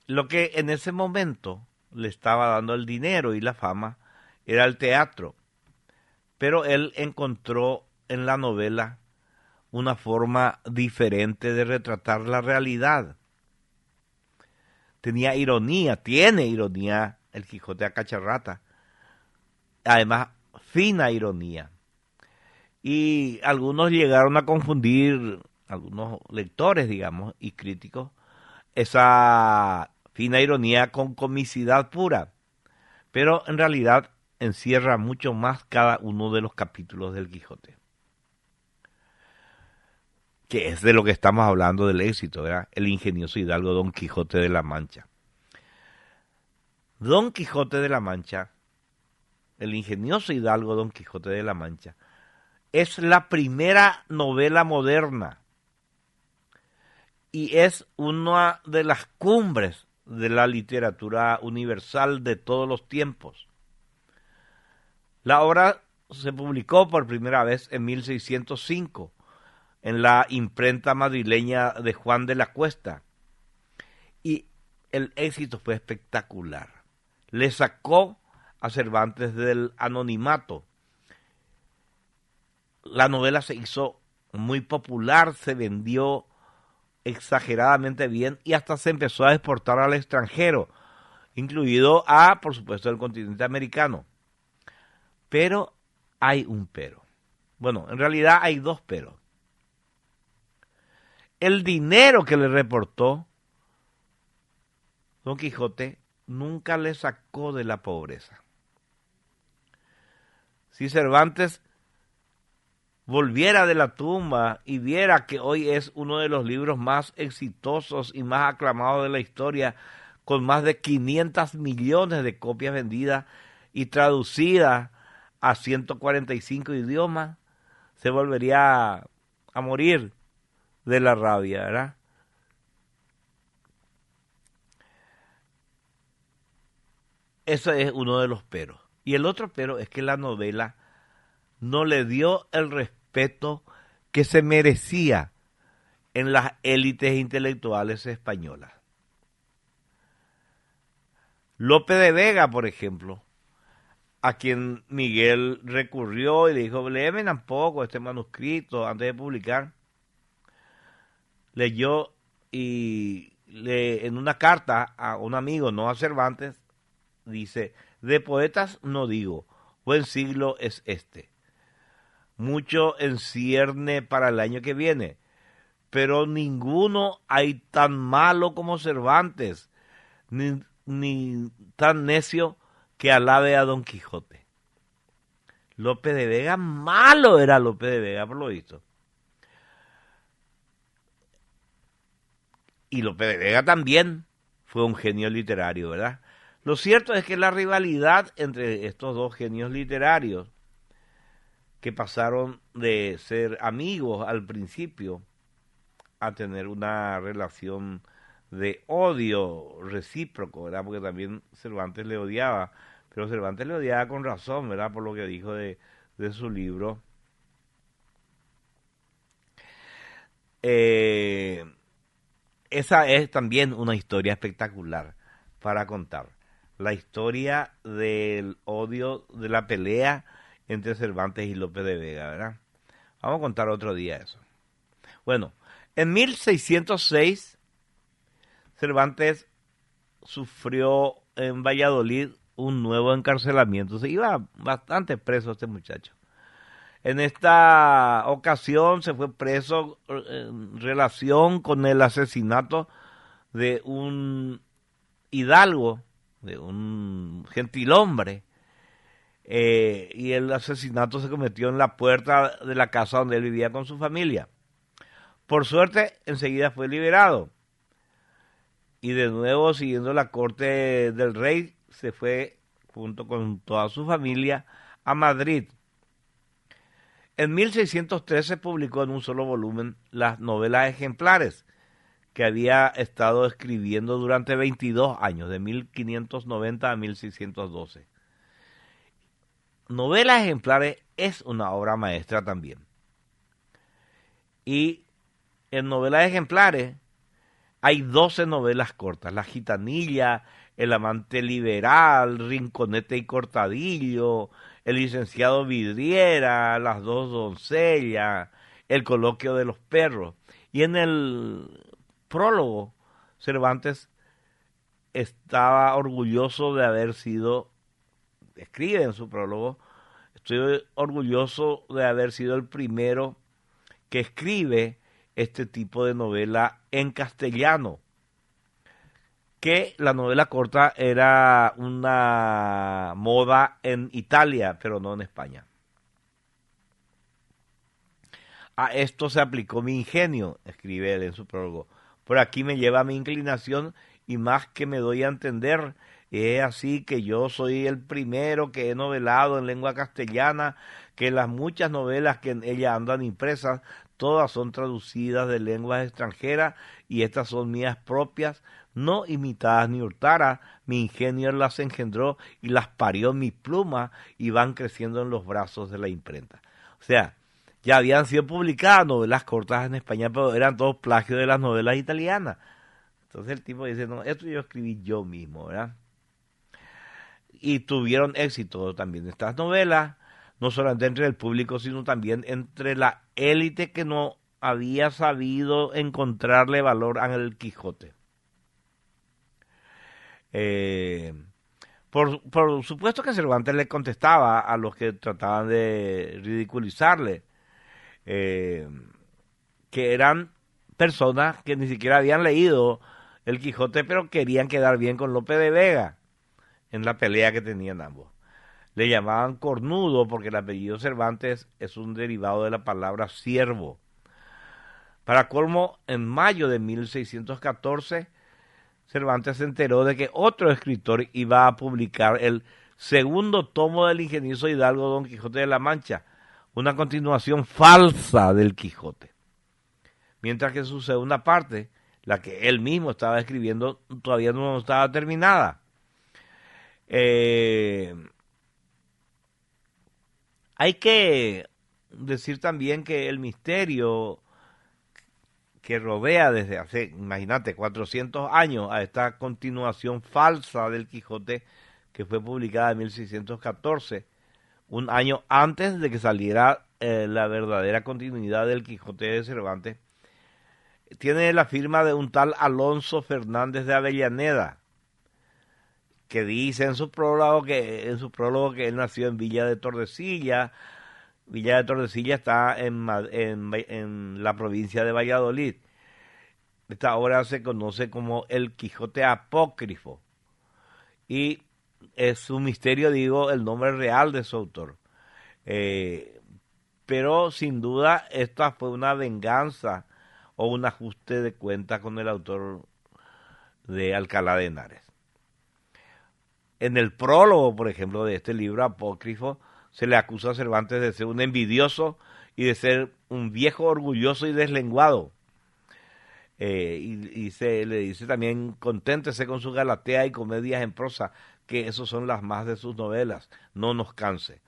Lo que en ese momento le estaba dando el dinero y la fama era el teatro. Pero él encontró en la novela una forma diferente de retratar la realidad. Tenía ironía, tiene ironía el Quijote a Cacharrata. Además, fina ironía. Y algunos llegaron a confundir, algunos lectores, digamos, y críticos, esa fina ironía con comicidad pura. pero en realidad encierra mucho más cada uno de los capítulos del Quijote, que es de lo que estamos hablando del éxito, ¿verdad? El ingenioso hidalgo Don Quijote de la Mancha. Don Quijote de la Mancha, el ingenioso hidalgo Don Quijote de la Mancha, es la primera novela moderna y es una de las cumbres de la literatura universal de todos los tiempos. La obra se publicó por primera vez en 1605 en la imprenta madrileña de Juan de la Cuesta y el éxito fue espectacular. Le sacó a Cervantes del anonimato. La novela se hizo muy popular, se vendió exageradamente bien y hasta se empezó a exportar al extranjero, incluido a, por supuesto, el continente americano. Pero hay un pero. Bueno, en realidad hay dos peros. El dinero que le reportó Don Quijote nunca le sacó de la pobreza. Si Cervantes volviera de la tumba y viera que hoy es uno de los libros más exitosos y más aclamados de la historia, con más de 500 millones de copias vendidas y traducidas a 145 idiomas, se volvería a morir de la rabia, ¿verdad? Ese es uno de los peros. Y el otro pero es que la novela no le dio el respeto que se merecía en las élites intelectuales españolas. Lope de Vega, por ejemplo, a quien Miguel recurrió y le dijo, léeme tampoco este manuscrito antes de publicar, leyó y en una carta a un amigo, no a Cervantes, dice, de poetas no digo, buen siglo es este. Mucho en cierne para el año que viene, pero ninguno hay tan malo como Cervantes, ni tan necio que alabe a Don Quijote. Lope de Vega, malo era Lope de Vega, por lo visto. Y Lope de Vega también fue un genio literario, ¿verdad? Lo cierto es que la rivalidad entre estos dos genios literarios, que pasaron de ser amigos al principio a tener una relación de odio recíproco, ¿verdad? Porque también Cervantes le odiaba, pero Cervantes le odiaba con razón, ¿verdad? Por lo que dijo de su libro. Esa es también una historia espectacular para contar. La historia del odio, de la pelea entre Cervantes y Lope de Vega, ¿verdad? Vamos a contar otro día eso. Bueno, en 1606, Cervantes sufrió en Valladolid un nuevo encarcelamiento. Se iba bastante preso este muchacho. En esta ocasión se fue preso en relación con el asesinato de un hidalgo, de un gentilhombre, y el asesinato se cometió en la puerta de la casa donde él vivía con su familia. Por suerte, enseguida fue liberado. Y de nuevo, siguiendo la corte del rey, se fue junto con toda su familia a Madrid. En 1613 publicó en un solo volumen las novelas ejemplares que había estado escribiendo durante 22 años, de 1590 a 1612. Novelas ejemplares es una obra maestra también. Y en novelas ejemplares hay 12 novelas cortas. La Gitanilla, El amante liberal, Rinconete y Cortadillo, El licenciado Vidriera, Las dos doncellas, El coloquio de los perros. Y en el prólogo, Cervantes estaba orgulloso de haber sido, escribe en su prólogo, estoy orgulloso de haber sido el primero que escribe este tipo de novela en castellano, que la novela corta era una moda en Italia, pero no en España. A esto se aplicó mi ingenio, escribe él en su prólogo. Por aquí me lleva mi inclinación y más que me doy a entender, es así que yo soy el primero que he novelado en lengua castellana, que las muchas novelas que en ella andan impresas, todas son traducidas de lenguas extranjeras y estas son mías propias, no imitadas ni hurtadas. Mi ingenio las engendró y las parió mi pluma y van creciendo en los brazos de la imprenta. O sea, ya habían sido publicadas novelas cortas en España, pero eran todos plagios de las novelas italianas. Entonces el tipo dice, no, esto yo escribí yo mismo, ¿verdad? Y tuvieron éxito también estas novelas, no solamente entre el público, sino también entre la élite que no había sabido encontrarle valor al Quijote. Por supuesto que Cervantes le contestaba a los que trataban de ridiculizarle, que eran personas que ni siquiera habían leído el Quijote, pero querían quedar bien con Lope de Vega en la pelea que tenían ambos. Le llamaban cornudo porque el apellido Cervantes es un derivado de la palabra siervo. Para colmo, en mayo de 1614, Cervantes se enteró de que otro escritor iba a publicar el segundo tomo del ingenioso hidalgo Don Quijote de la Mancha, una continuación falsa del Quijote. Mientras que su segunda parte, la que él mismo estaba escribiendo, todavía no estaba terminada. Hay que decir también que el misterio que rodea desde hace, imagínate, 400 años a esta continuación falsa del Quijote, que fue publicada en 1614, un año antes de que saliera la verdadera continuidad del Quijote de Cervantes, tiene la firma de un tal Alonso Fernández de Avellaneda, que dice en su prólogo que él nació en Villa de Tordesillas. Villa de Tordesillas está en la provincia de Valladolid. Esta obra se conoce como El Quijote Apócrifo y es un misterio, digo, el nombre real de su autor. Pero sin duda esta fue una venganza o un ajuste de cuenta con el autor de Alcalá de Henares. En el prólogo, por ejemplo, de este libro apócrifo, se le acusa a Cervantes de ser un envidioso y de ser un viejo orgulloso y deslenguado. Y se le dice también, conténtese con su Galatea y comedias en prosa, que esos son las más de sus novelas, no nos canse.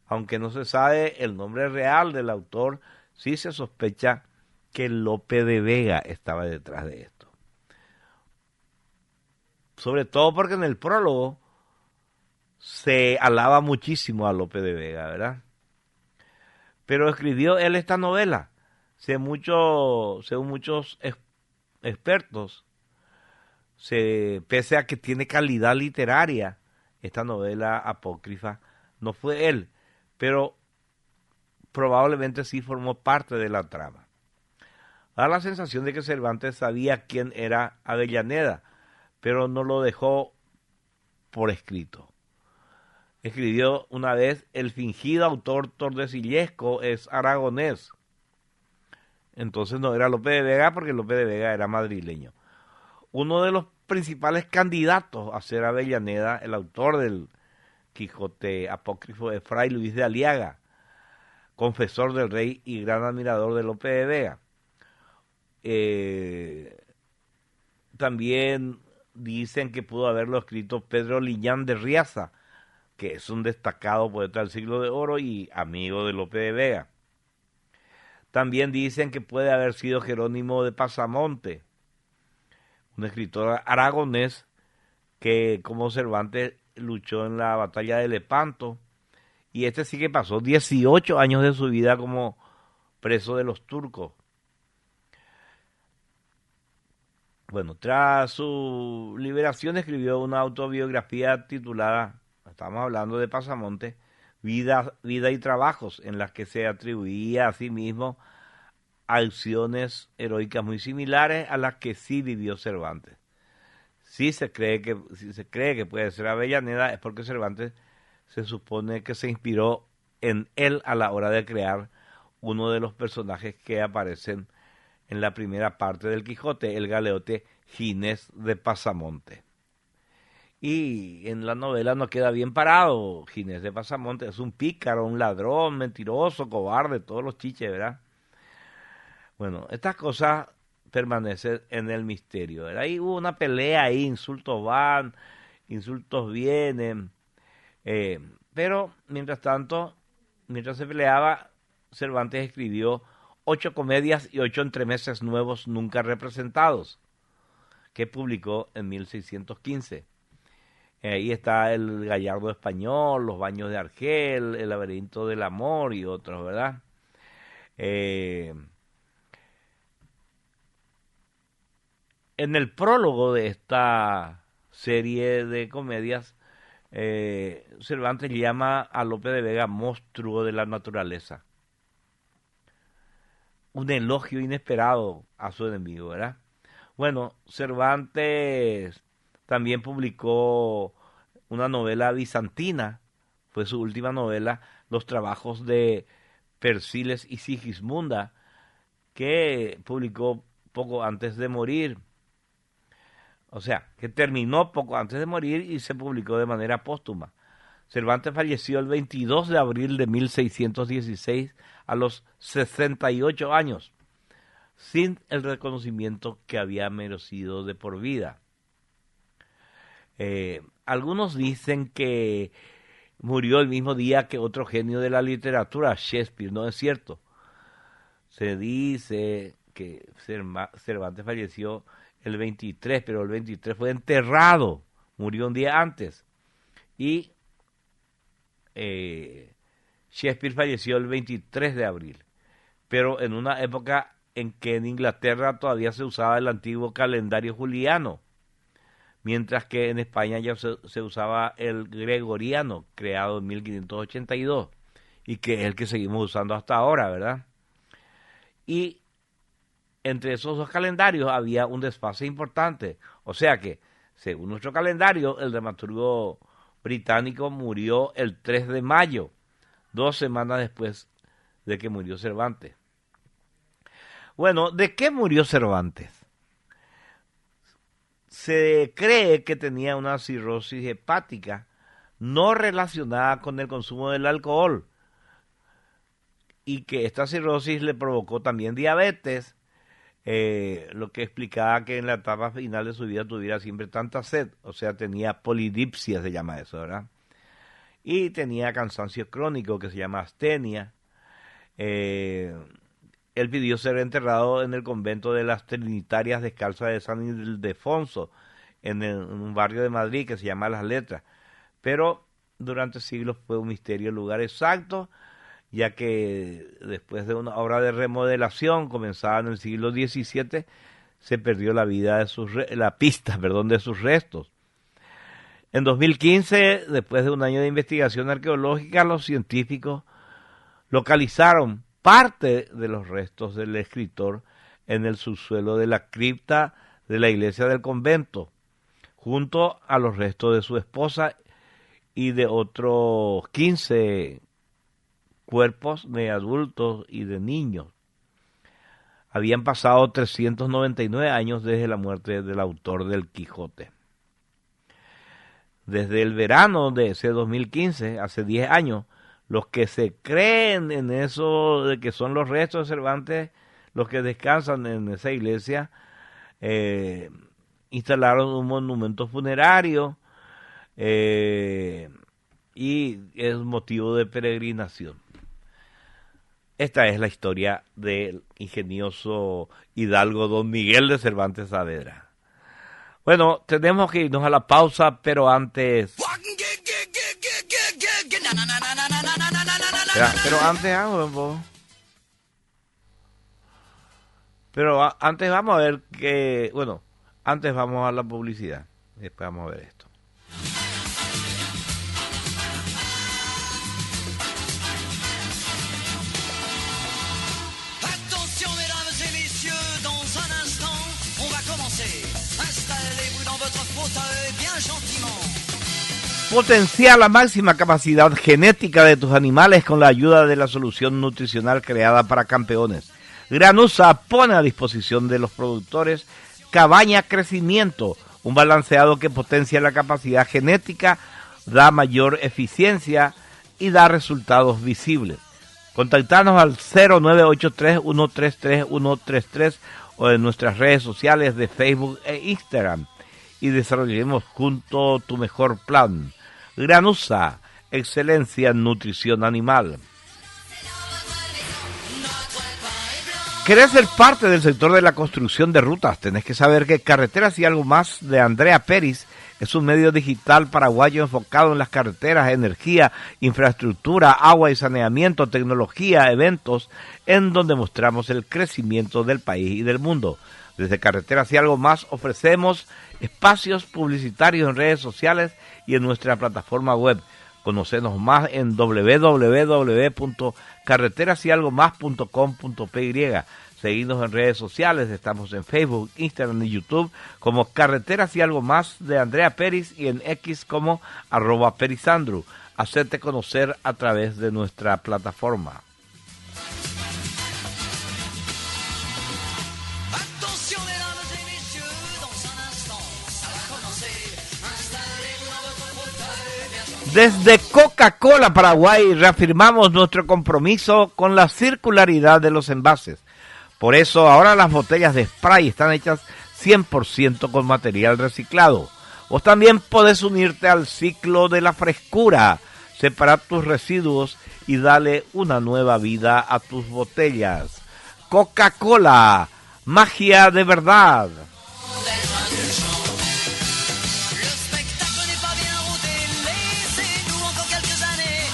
Aunque no se sabe el nombre real del autor, sí se sospecha que Lope de Vega estaba detrás de esto. Sobre todo porque en el prólogo se alaba muchísimo a Lope de Vega, ¿verdad? Pero escribió él esta novela, según muchos expertos, pese a que tiene calidad literaria, esta novela apócrifa, no fue él, pero probablemente sí formó parte de la trama. Da la sensación de que Cervantes sabía quién era Avellaneda, pero no lo dejó por escrito. Escribió una vez, el fingido autor tordesillesco es aragonés. Entonces no era Lope de Vega porque Lope de Vega era madrileño. Uno de los principales candidatos a ser Avellaneda, el autor del Quijote apócrifo, es Fray Luis de Aliaga, confesor del rey y gran admirador de Lope de Vega. También dicen que pudo haberlo escrito Pedro Liñán de Riaza, que es un destacado poeta del siglo de oro y amigo de Lope de Vega. También dicen que puede haber sido Jerónimo de Pasamonte, un escritor aragonés que, como Cervantes, luchó en la batalla de Lepanto, y este sí que pasó 18 años de su vida como preso de los turcos. Bueno, tras su liberación escribió una autobiografía titulada, estamos hablando de Pasamonte, Vida y Trabajos, en las que se atribuía a sí mismo acciones heroicas muy similares a las que sí vivió Cervantes. Si se cree que puede ser Avellaneda, es porque Cervantes se supone que se inspiró en él a la hora de crear uno de los personajes que aparecen en la primera parte del Quijote, el galeote Ginés de Pasamonte. Y en la novela no queda bien parado. Ginés de Pasamonte es un pícaro, un ladrón, mentiroso, cobarde, todos los chiches, ¿verdad? Bueno, estas cosas permanecen en el misterio, ¿verdad? Ahí hubo una pelea ahí, insultos van, insultos vienen, pero mientras tanto, mientras se peleaba, Cervantes escribió 8 comedias y 8 entremeses nuevos nunca representados, que publicó en 1615. Ahí está El Gallardo Español, Los Baños de Argel, El Laberinto del Amor y otros, ¿verdad? En el prólogo de esta serie de comedias, Cervantes llama a Lope de Vega monstruo de la naturaleza. Un elogio inesperado a su enemigo, ¿verdad? Bueno, Cervantes también publicó una novela bizantina, fue su última novela, Los trabajos de Persiles y Sigismunda, que publicó poco antes de morir. O sea, que terminó poco antes de morir y se publicó de manera póstuma. Cervantes falleció el 22 de abril de 1616 a los 68 años, sin el reconocimiento que había merecido de por vida. Algunos dicen que murió el mismo día que otro genio de la literatura, Shakespeare. No es cierto. Se dice que Cervantes falleció el 23, pero el 23 fue enterrado, murió un día antes. Y Shakespeare falleció el 23 de abril, pero en una época en que en Inglaterra todavía se usaba el antiguo calendario juliano, mientras que en España ya se usaba el gregoriano, creado en 1582, y que es el que seguimos usando hasta ahora, ¿verdad? Y entre esos dos calendarios había un desfase importante, o sea que, según nuestro calendario, el dramaturgo británico murió el 3 de mayo, 2 semanas después de que murió Cervantes. Bueno, ¿de qué murió Cervantes? Se cree que tenía una cirrosis hepática no relacionada con el consumo del alcohol y que esta cirrosis le provocó también diabetes, lo que explicaba que en la etapa final de su vida tuviera siempre tanta sed, o sea, tenía polidipsia, se llama eso, ¿verdad? Y tenía cansancio crónico, que se llama astenia. Él pidió ser enterrado en el convento de las Trinitarias Descalzas de San Ildefonso, en un barrio de Madrid que se llama Las Letras, pero durante siglos fue un misterio el lugar exacto, ya que después de una obra de remodelación comenzada en el siglo XVII, se perdió la pista de sus restos. En 2015, después de un año de investigación arqueológica, los científicos localizaron parte de los restos del escritor en el subsuelo de la cripta de la iglesia del convento, junto a los restos de su esposa y de otros 15 cuerpos de adultos y de niños. Habían pasado 399 años desde la muerte del autor del Quijote. Desde el verano de ese 2015, hace 10 años, los que se creen en eso de que son los restos de Cervantes, los que descansan en esa iglesia, instalaron un monumento funerario y es motivo de peregrinación. Esta es la historia del ingenioso hidalgo Don Miguel de Cervantes Saavedra. Bueno, tenemos que irnos a la pausa, pero antes... antes vamos a ver que... Bueno, antes vamos a la publicidad. Después vamos a ver esto. Attention mesdames et messieurs, dans un instant, on va commencer. Installez-vous dans votre fauteuil bien gentiment. Potencia la máxima capacidad genética de tus animales con la ayuda de la solución nutricional creada para campeones. Granusa pone a disposición de los productores Cabaña Crecimiento, un balanceado que potencia la capacidad genética, da mayor eficiencia y da resultados visibles. Contactanos al 0983-133-133 o en nuestras redes sociales de Facebook e Instagram y desarrollemos juntos tu mejor plan. Granusa, excelencia en nutrición animal. ¿Querés ser parte del sector de la construcción de rutas? Tenés que saber que Carreteras y Algo Más de Andrea Peris es un medio digital paraguayo enfocado en las carreteras, energía, infraestructura, agua y saneamiento, tecnología, eventos, en donde mostramos el crecimiento del país y del mundo. Desde Carreteras y Algo Más ofrecemos espacios publicitarios en redes sociales y en nuestra plataforma web. Conocenos más en www.carreterasyalgomás.com.py. Seguidnos en redes sociales, estamos en Facebook, Instagram y YouTube como Carreteras y Algo Más de Andrea Peris y en X como @perisandru. Hacerte conocer a través de nuestra plataforma. Attention mesdames et messieurs, dans un instant, ça va commencer. Installez-vous dans votre fauteuil bien gentiment. Desde Coca-Cola Paraguay reafirmamos nuestro compromiso con la circularidad de los envases. Por eso ahora las botellas de spray están hechas 100% con material reciclado. Vos también podés unirte al ciclo de la frescura, separar tus residuos y darle una nueva vida a tus botellas. Coca-Cola, magia de verdad. Le spectacle n'est pas bien rodé, laissez-nous encore quelques années.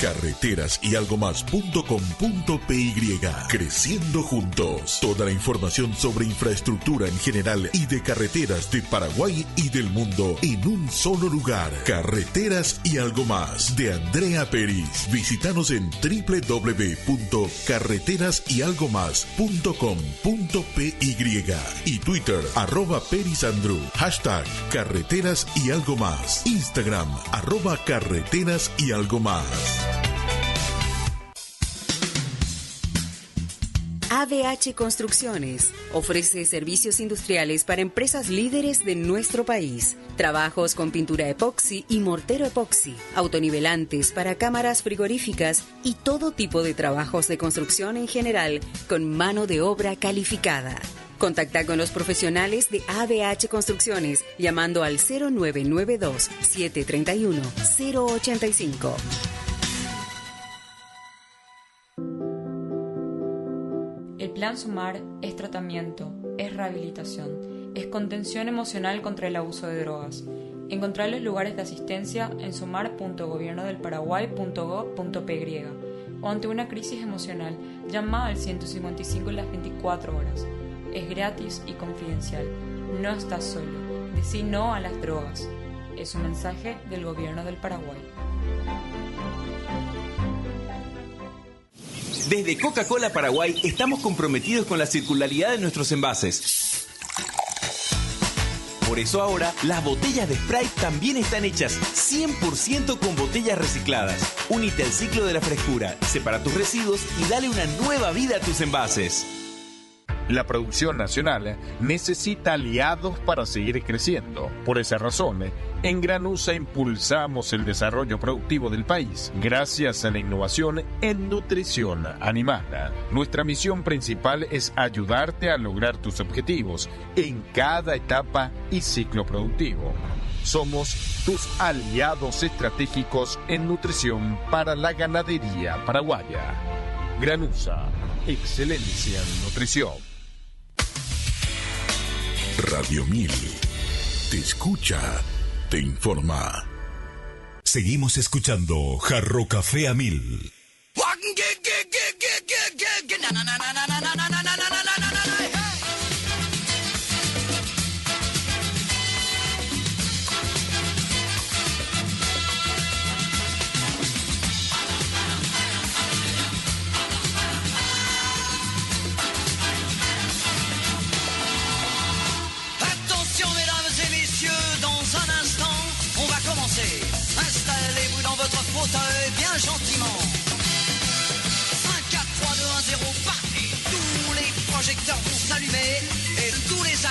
Carreteras y algo más.com.py. Creciendo juntos. Toda la información sobre infraestructura en general y de carreteras de Paraguay y del mundo en un solo lugar. Carreteras y algo más de Andrea Peris. Visítanos en www.carreterasyalgomás.com.py y Twitter @perisandru. Hashtag Carreteras y algo más. Instagram @carreteras y algo más. ABH Construcciones ofrece servicios industriales para empresas líderes de nuestro país. Trabajos con pintura epoxi y mortero epoxi, autonivelantes para cámaras frigoríficas y todo tipo de trabajos de construcción en general con mano de obra calificada. Contacta con los profesionales de ABH Construcciones llamando al 0992-731-085. El Plan Sumar es tratamiento, es rehabilitación, es contención emocional contra el abuso de drogas. Encontrar los lugares de asistencia en sumar.gobiernodelparaguay.go.py o ante una crisis emocional, llama al 155 las 24 horas. Es gratis y confidencial. No estás solo. Decí no a las drogas. Es un mensaje del Gobierno del Paraguay. Desde Coca-Cola Paraguay estamos comprometidos con la circularidad de nuestros envases. Por eso ahora las botellas de Sprite también están hechas 100% con botellas recicladas. Únete al ciclo de la frescura, separa tus residuos y dale una nueva vida a tus envases. La producción nacional necesita aliados para seguir creciendo. Por esa razón, en Granusa impulsamos el desarrollo productivo del país gracias a la innovación en nutrición animal. Nuestra misión principal es ayudarte a lograr tus objetivos en cada etapa y ciclo productivo. Somos tus aliados estratégicos en nutrición para la ganadería paraguaya. Granusa, excelencia en nutrición. Radio 1000 te escucha, te informa. Seguimos escuchando Jarro Café a 1000.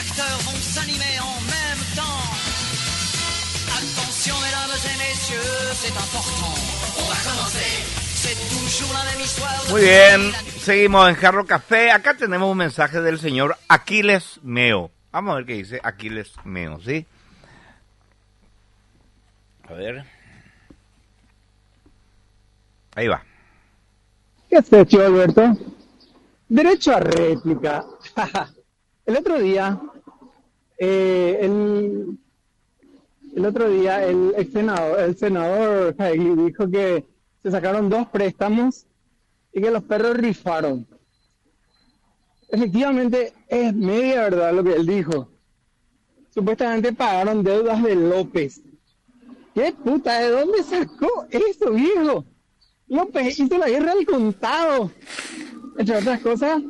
acteurs vont s'animer en même temps. Attention mesdames et messieurs, c'est important. On va commencer. C'est toujours la même histoire. Muy bien, seguimos en Jarro Café. Acá tenemos un mensaje del señor Aquiles Meo. Vamos a ver qué dice Aquiles Meo, ¿sí? A ver. Ahí va. ¿Qué has hecho, Alberto? Derecho a réplica. El otro día, el senador Jaegui dijo que se sacaron 2 préstamos y que los perros rifaron. Efectivamente, es media verdad lo que él dijo. Supuestamente pagaron deudas de López. ¿Qué puta? ¿De dónde sacó eso, viejo? López hizo la guerra al contado. Entre otras cosas,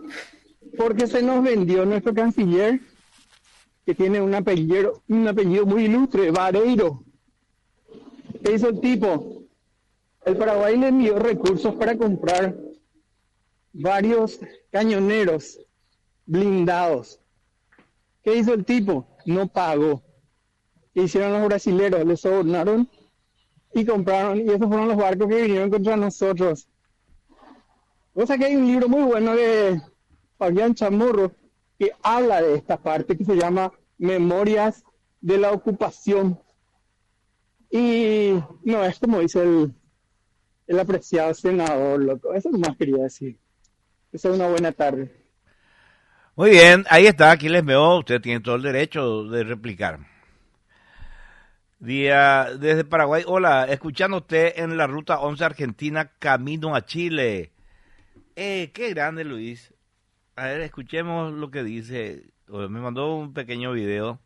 porque se nos vendió nuestro canciller, que tiene un apellido muy ilustre, Vareiro. ¿Qué hizo el tipo? El Paraguay le envió recursos para comprar varios cañoneros blindados. ¿Qué hizo el tipo? No pagó. ¿Qué hicieron los brasileros? Les sobornaron y compraron, y esos fueron los barcos que vinieron contra nosotros. O sea que hay un libro muy bueno de Fabián Chamorro que habla de esta parte, que se llama Memorias de la Ocupación. Y no es como dice el apreciado senador, loco. Eso nomás quería decir. Esa es una buena tarde. Muy bien, ahí está, aquí les veo. Usted tiene todo el derecho de replicar. Día desde Paraguay. Hola, escuchando usted en la ruta 11 Argentina, camino a Chile. Qué grande, Luis. A ver, escuchemos lo que dice. Me mandó un pequeño video.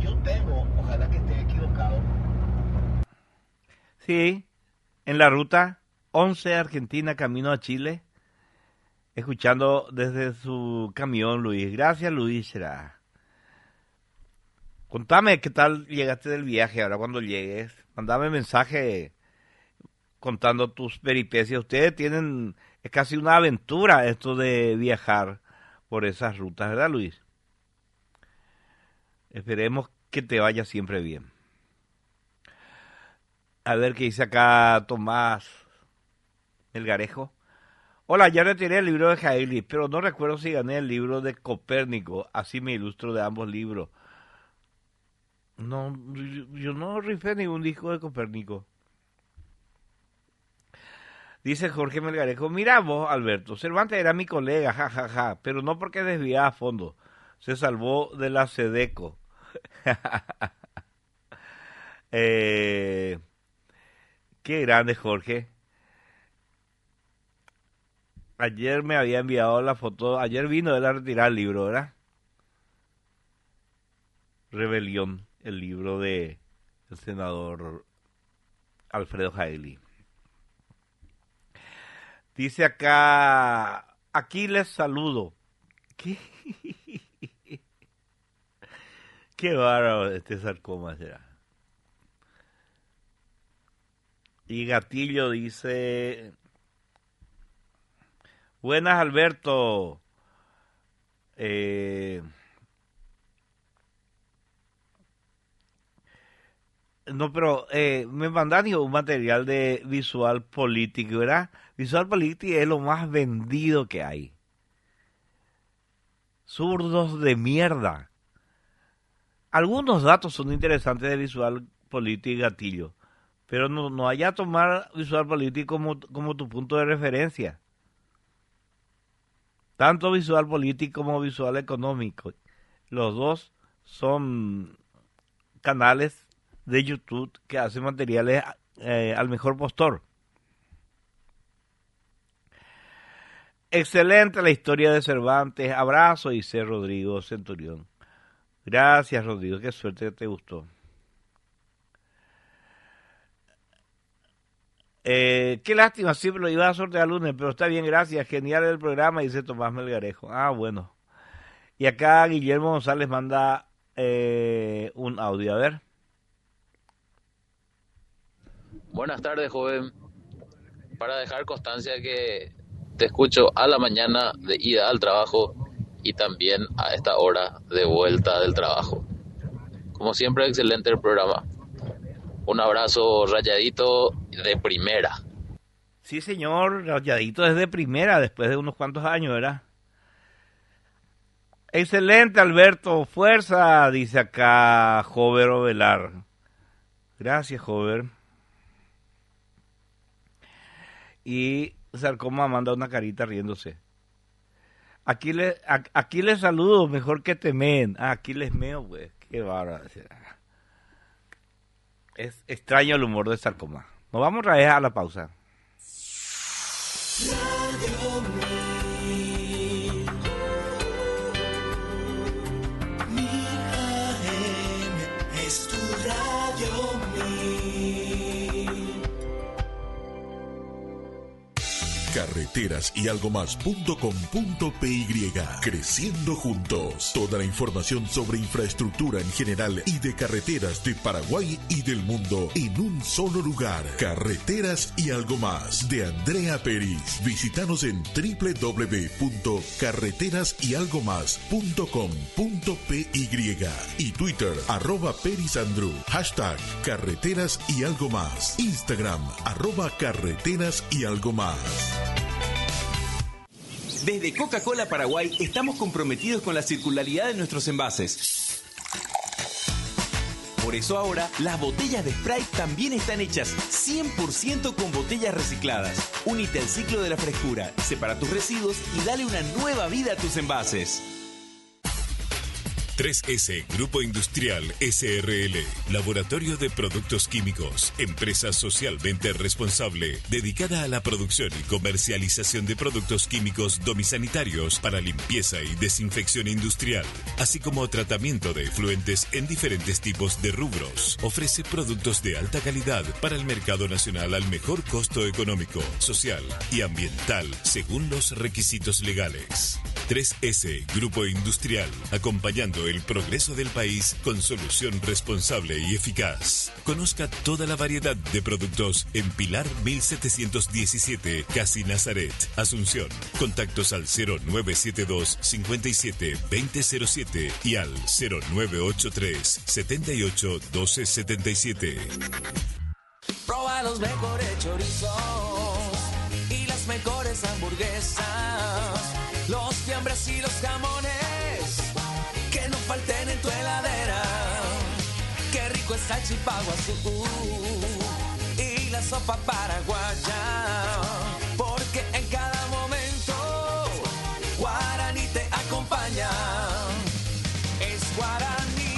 Yo temo, ojalá que esté equivocado. Sí, en la ruta 11 Argentina, camino a Chile. Escuchando desde su camión, Luis. Gracias, Luis. Contame qué tal llegaste del viaje ahora cuando llegues. Mandame mensaje contando tus peripecias. Ustedes tienen, es casi una aventura esto de viajar por esas rutas, ¿verdad, Luis? Esperemos que te vaya siempre bien. A ver qué dice acá Tomás Melgarejo. Hola, ya retiré el libro de Jaegui, pero no recuerdo si gané el libro de Copérnico. Así me ilustro de ambos libros. No, yo no rifé ningún disco de Copérnico. Dice Jorge Melgarejo, mira vos, Alberto, Cervantes era mi colega, jajaja, pero no porque desviaba a fondo. Se salvó de la Sedeco. Qué grande, Jorge. Ayer me había enviado la foto, ayer vino él a retirar el libro, ¿verdad? Rebelión, el libro de el senador Alfredo Jaegui. Dice acá, aquí les saludo. ¿Qué? Qué bárbaro este sarcoma será. Y Gatillo dice, buenas, Alberto. No, pero me mandan un material de Visual Político, ¿verdad? Visual Político es lo más vendido que hay. Zurdos de mierda. Algunos datos son interesantes de Visual Político y Gatillo, pero no haya tomar Visual Político como tu punto de referencia. Tanto Visual Político como Visual Económico. Los dos son canales de YouTube que hacen materiales al mejor postor. Excelente la historia de Cervantes. Abrazo, dice Rodrigo Centurión. Gracias, Rodrigo. Qué suerte que te gustó. Qué lástima, siempre lo iba a sortear el lunes, pero está bien, gracias. Genial el programa, dice Tomás Melgarejo. Ah, bueno. Y acá Guillermo González manda un audio, a ver. Buenas tardes, joven. Para dejar constancia que Te escucho a la mañana de ida al trabajo y también a esta hora de vuelta del trabajo. Como siempre, excelente el programa. Un abrazo rayadito de primera. Sí, señor, rayadito desde primera, después de unos cuantos años, ¿verdad? Excelente, Alberto. Fuerza, dice acá Jover Ovelar. Gracias, Jover. Y Sarcoma manda una carita riéndose. Aquí les saludo, mejor que temen. Aquí les meo, pues. Qué bárbaro. Es extraño el humor de Sarcoma. Nos vamos a ir a la pausa. Radio Mil. Mil AM es tu Radio Mil. Carreteras y algo más.com.py. Creciendo juntos. Toda la información sobre infraestructura en general y de carreteras de Paraguay y del mundo en un solo lugar. Carreteras y algo más de Andrea Peris. Visítanos en www.carreterasyalgomás.com.py y Twitter @perisandru. Carreteras y algo más. Instagram @carreteras y algo más. Desde Coca-Cola Paraguay estamos comprometidos con la circularidad de nuestros envases. Por eso ahora, las botellas de Sprite también están hechas 100% con botellas recicladas. Únete al ciclo de la frescura, separa tus residuos y dale una nueva vida a tus envases. 3S Grupo Industrial SRL, Laboratorio de Productos Químicos, empresa socialmente responsable, dedicada a la producción y comercialización de productos químicos domisanitarios para limpieza y desinfección industrial, así como tratamiento de efluentes en diferentes tipos de rubros. Ofrece productos de alta calidad para el mercado nacional al mejor costo económico, social y ambiental, según los requisitos legales. 3S Grupo Industrial, acompañando el progreso del país con solución responsable y eficaz. Conozca toda la variedad de productos en Pilar 1717, Casi Nazaret, Asunción. Contactos al 0972 57 2007 y al 0983 78 1277. Proba los mejores chorizos y las mejores hamburguesas, los fiambres y los jamones que no falten en tu heladera. Qué rico está el chipaguazú y la sopa paraguaya, porque en cada momento Guaraní te acompaña. Es Guaraní,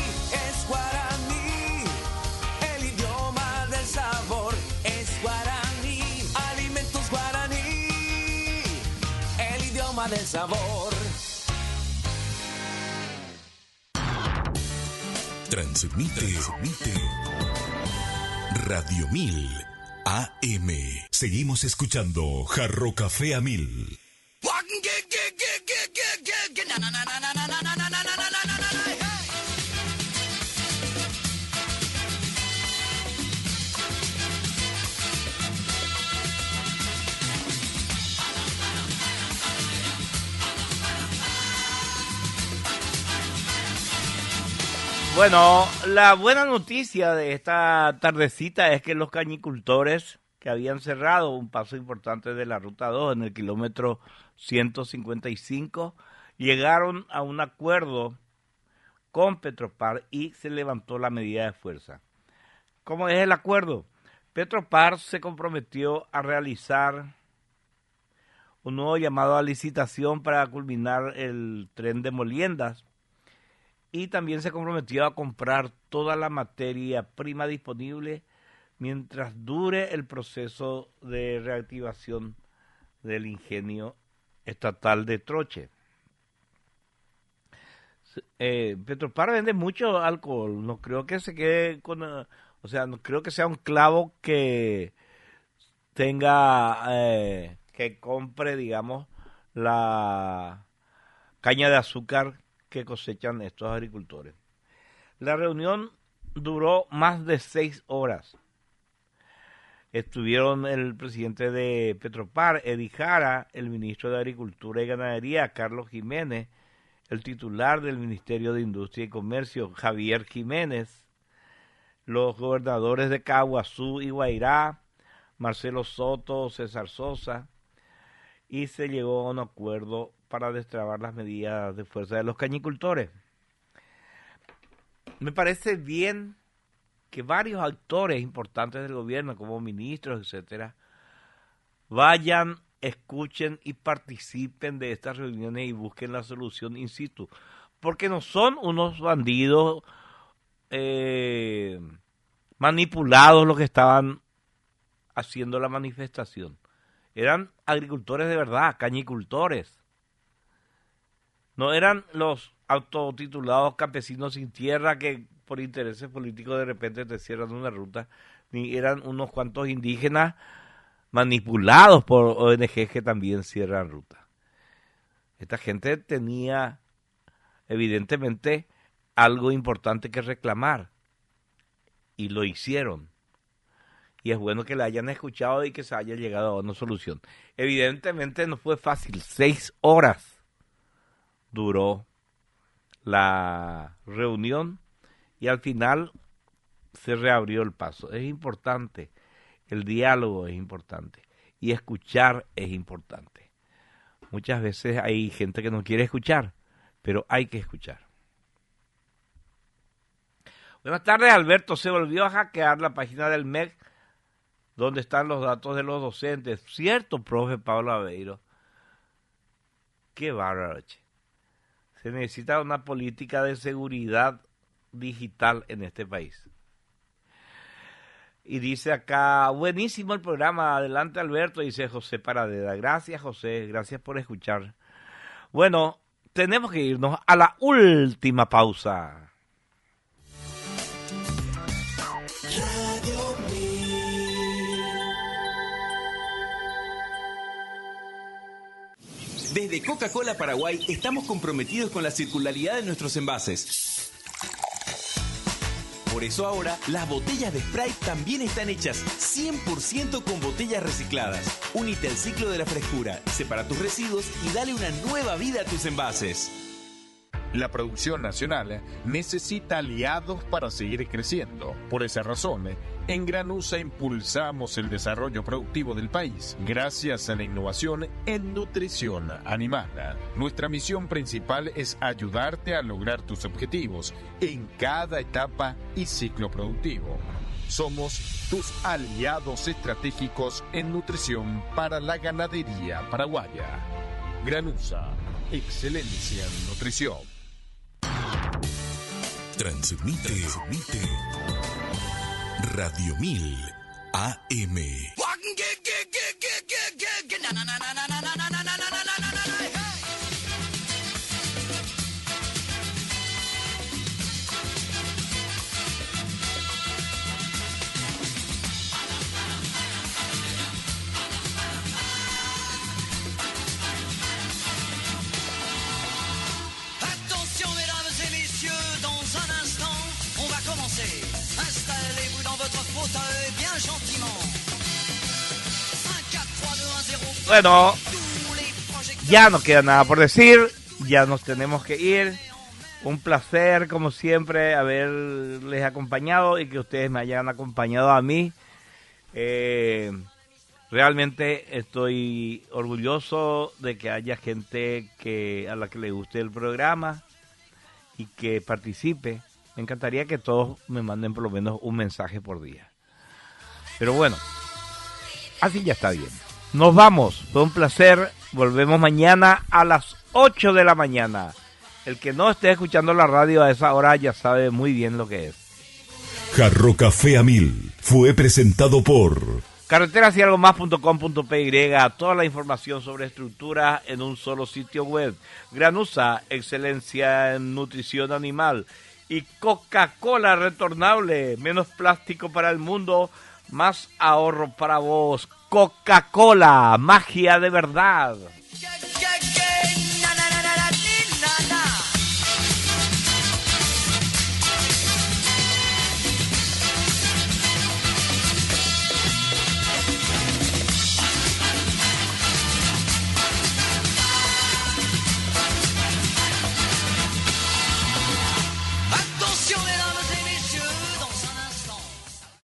el idioma del sabor. Es Guaraní, alimentos Guaraní, el idioma del sabor. Transmite Radio 1000 AM. Seguimos escuchando Jarro Café a 1000. Bueno, la buena noticia de esta tardecita es que los cañicultores que habían cerrado un paso importante de la Ruta 2 en el kilómetro 155 llegaron a un acuerdo con Petropar y se levantó la medida de fuerza. ¿Cómo es el acuerdo? Petropar se comprometió a realizar un nuevo llamado a licitación para culminar el tren de Moliendas y también se comprometió a comprar toda la materia prima disponible mientras dure el proceso de reactivación del ingenio estatal de Troche. Petropar vende mucho alcohol, no creo que se quede con, o sea, no creo que sea un clavo que tenga, que compre, digamos, la caña de azúcar que cosechan estos agricultores. La reunión duró más de 6 horas. Estuvieron el presidente de Petropar, Eddie Jara, el ministro de Agricultura y Ganadería, Carlos Jiménez, el titular del Ministerio de Industria y Comercio, Javier Jiménez, los gobernadores de Caguazú y Guairá, Marcelo Soto, César Sosa, y se llegó a un acuerdo para destrabar las medidas de fuerza de los cañicultores. Me parece bien que varios actores importantes del gobierno, como ministros, etcétera, vayan, escuchen y participen de estas reuniones y busquen la solución in situ, porque no son unos bandidos manipulados los que estaban haciendo la manifestación. Eran agricultores de verdad, cañicultores. No eran los autotitulados campesinos sin tierra que por intereses políticos de repente te cierran una ruta, ni eran unos cuantos indígenas manipulados por ONG que también cierran ruta. Esta gente tenía evidentemente algo importante que reclamar y lo hicieron. Y es bueno que la hayan escuchado y que se haya llegado a una solución. Evidentemente no fue fácil. 6 horas duró la reunión y al final se reabrió el paso. Es importante, el diálogo es importante y escuchar es importante. Muchas veces hay gente que no quiere escuchar, pero hay que escuchar. Buenas tardes, Alberto. Se volvió a hackear la página del MEC donde están los datos de los docentes. Cierto, profe Pablo Aveiro. Qué bárbaro, che. Se necesita una política de seguridad digital en este país. Y dice acá, buenísimo el programa, adelante Alberto, dice José Paradera. Gracias José, gracias por escuchar. Bueno, tenemos que irnos a la última pausa. Desde Coca-Cola Paraguay estamos comprometidos con la circularidad de nuestros envases. Por eso ahora, las botellas de Sprite también están hechas 100% con botellas recicladas. Únete al ciclo de la frescura, separa tus residuos y dale una nueva vida a tus envases. La producción nacional necesita aliados para seguir creciendo. Por esa razón, en Granusa impulsamos el desarrollo productivo del país gracias a la innovación en nutrición animal. Nuestra misión principal es ayudarte a lograr tus objetivos en cada etapa y ciclo productivo. Somos tus aliados estratégicos en nutrición para la ganadería paraguaya. Granusa, excelencia en nutrición. Transmite Radio 1000 AM. Installez-vous dans votre fauteuil bien gentiment. 5, 4, 3, 2, 1, 0. Bueno, ya no queda nada por decir, ya nos tenemos que ir. Un placer, como siempre, haberles acompañado y que ustedes me hayan acompañado a mí. Realmente estoy orgulloso de que haya gente a la que le guste el programa y que participe. Me encantaría que todos me manden por lo menos un mensaje por día. Pero bueno, así ya está bien. Nos vamos. Fue un placer. Volvemos mañana a las 8 de la mañana. El que no esté escuchando la radio a esa hora ya sabe muy bien lo que es. Jarro Café a 1000 fue presentado por carreterasyalgomás.com.py. Toda la información sobre estructura en un solo sitio web. Granusa, excelencia en nutrición animal. Y Coca-Cola retornable, menos plástico para el mundo, más ahorro para vos. Coca-Cola, magia de verdad.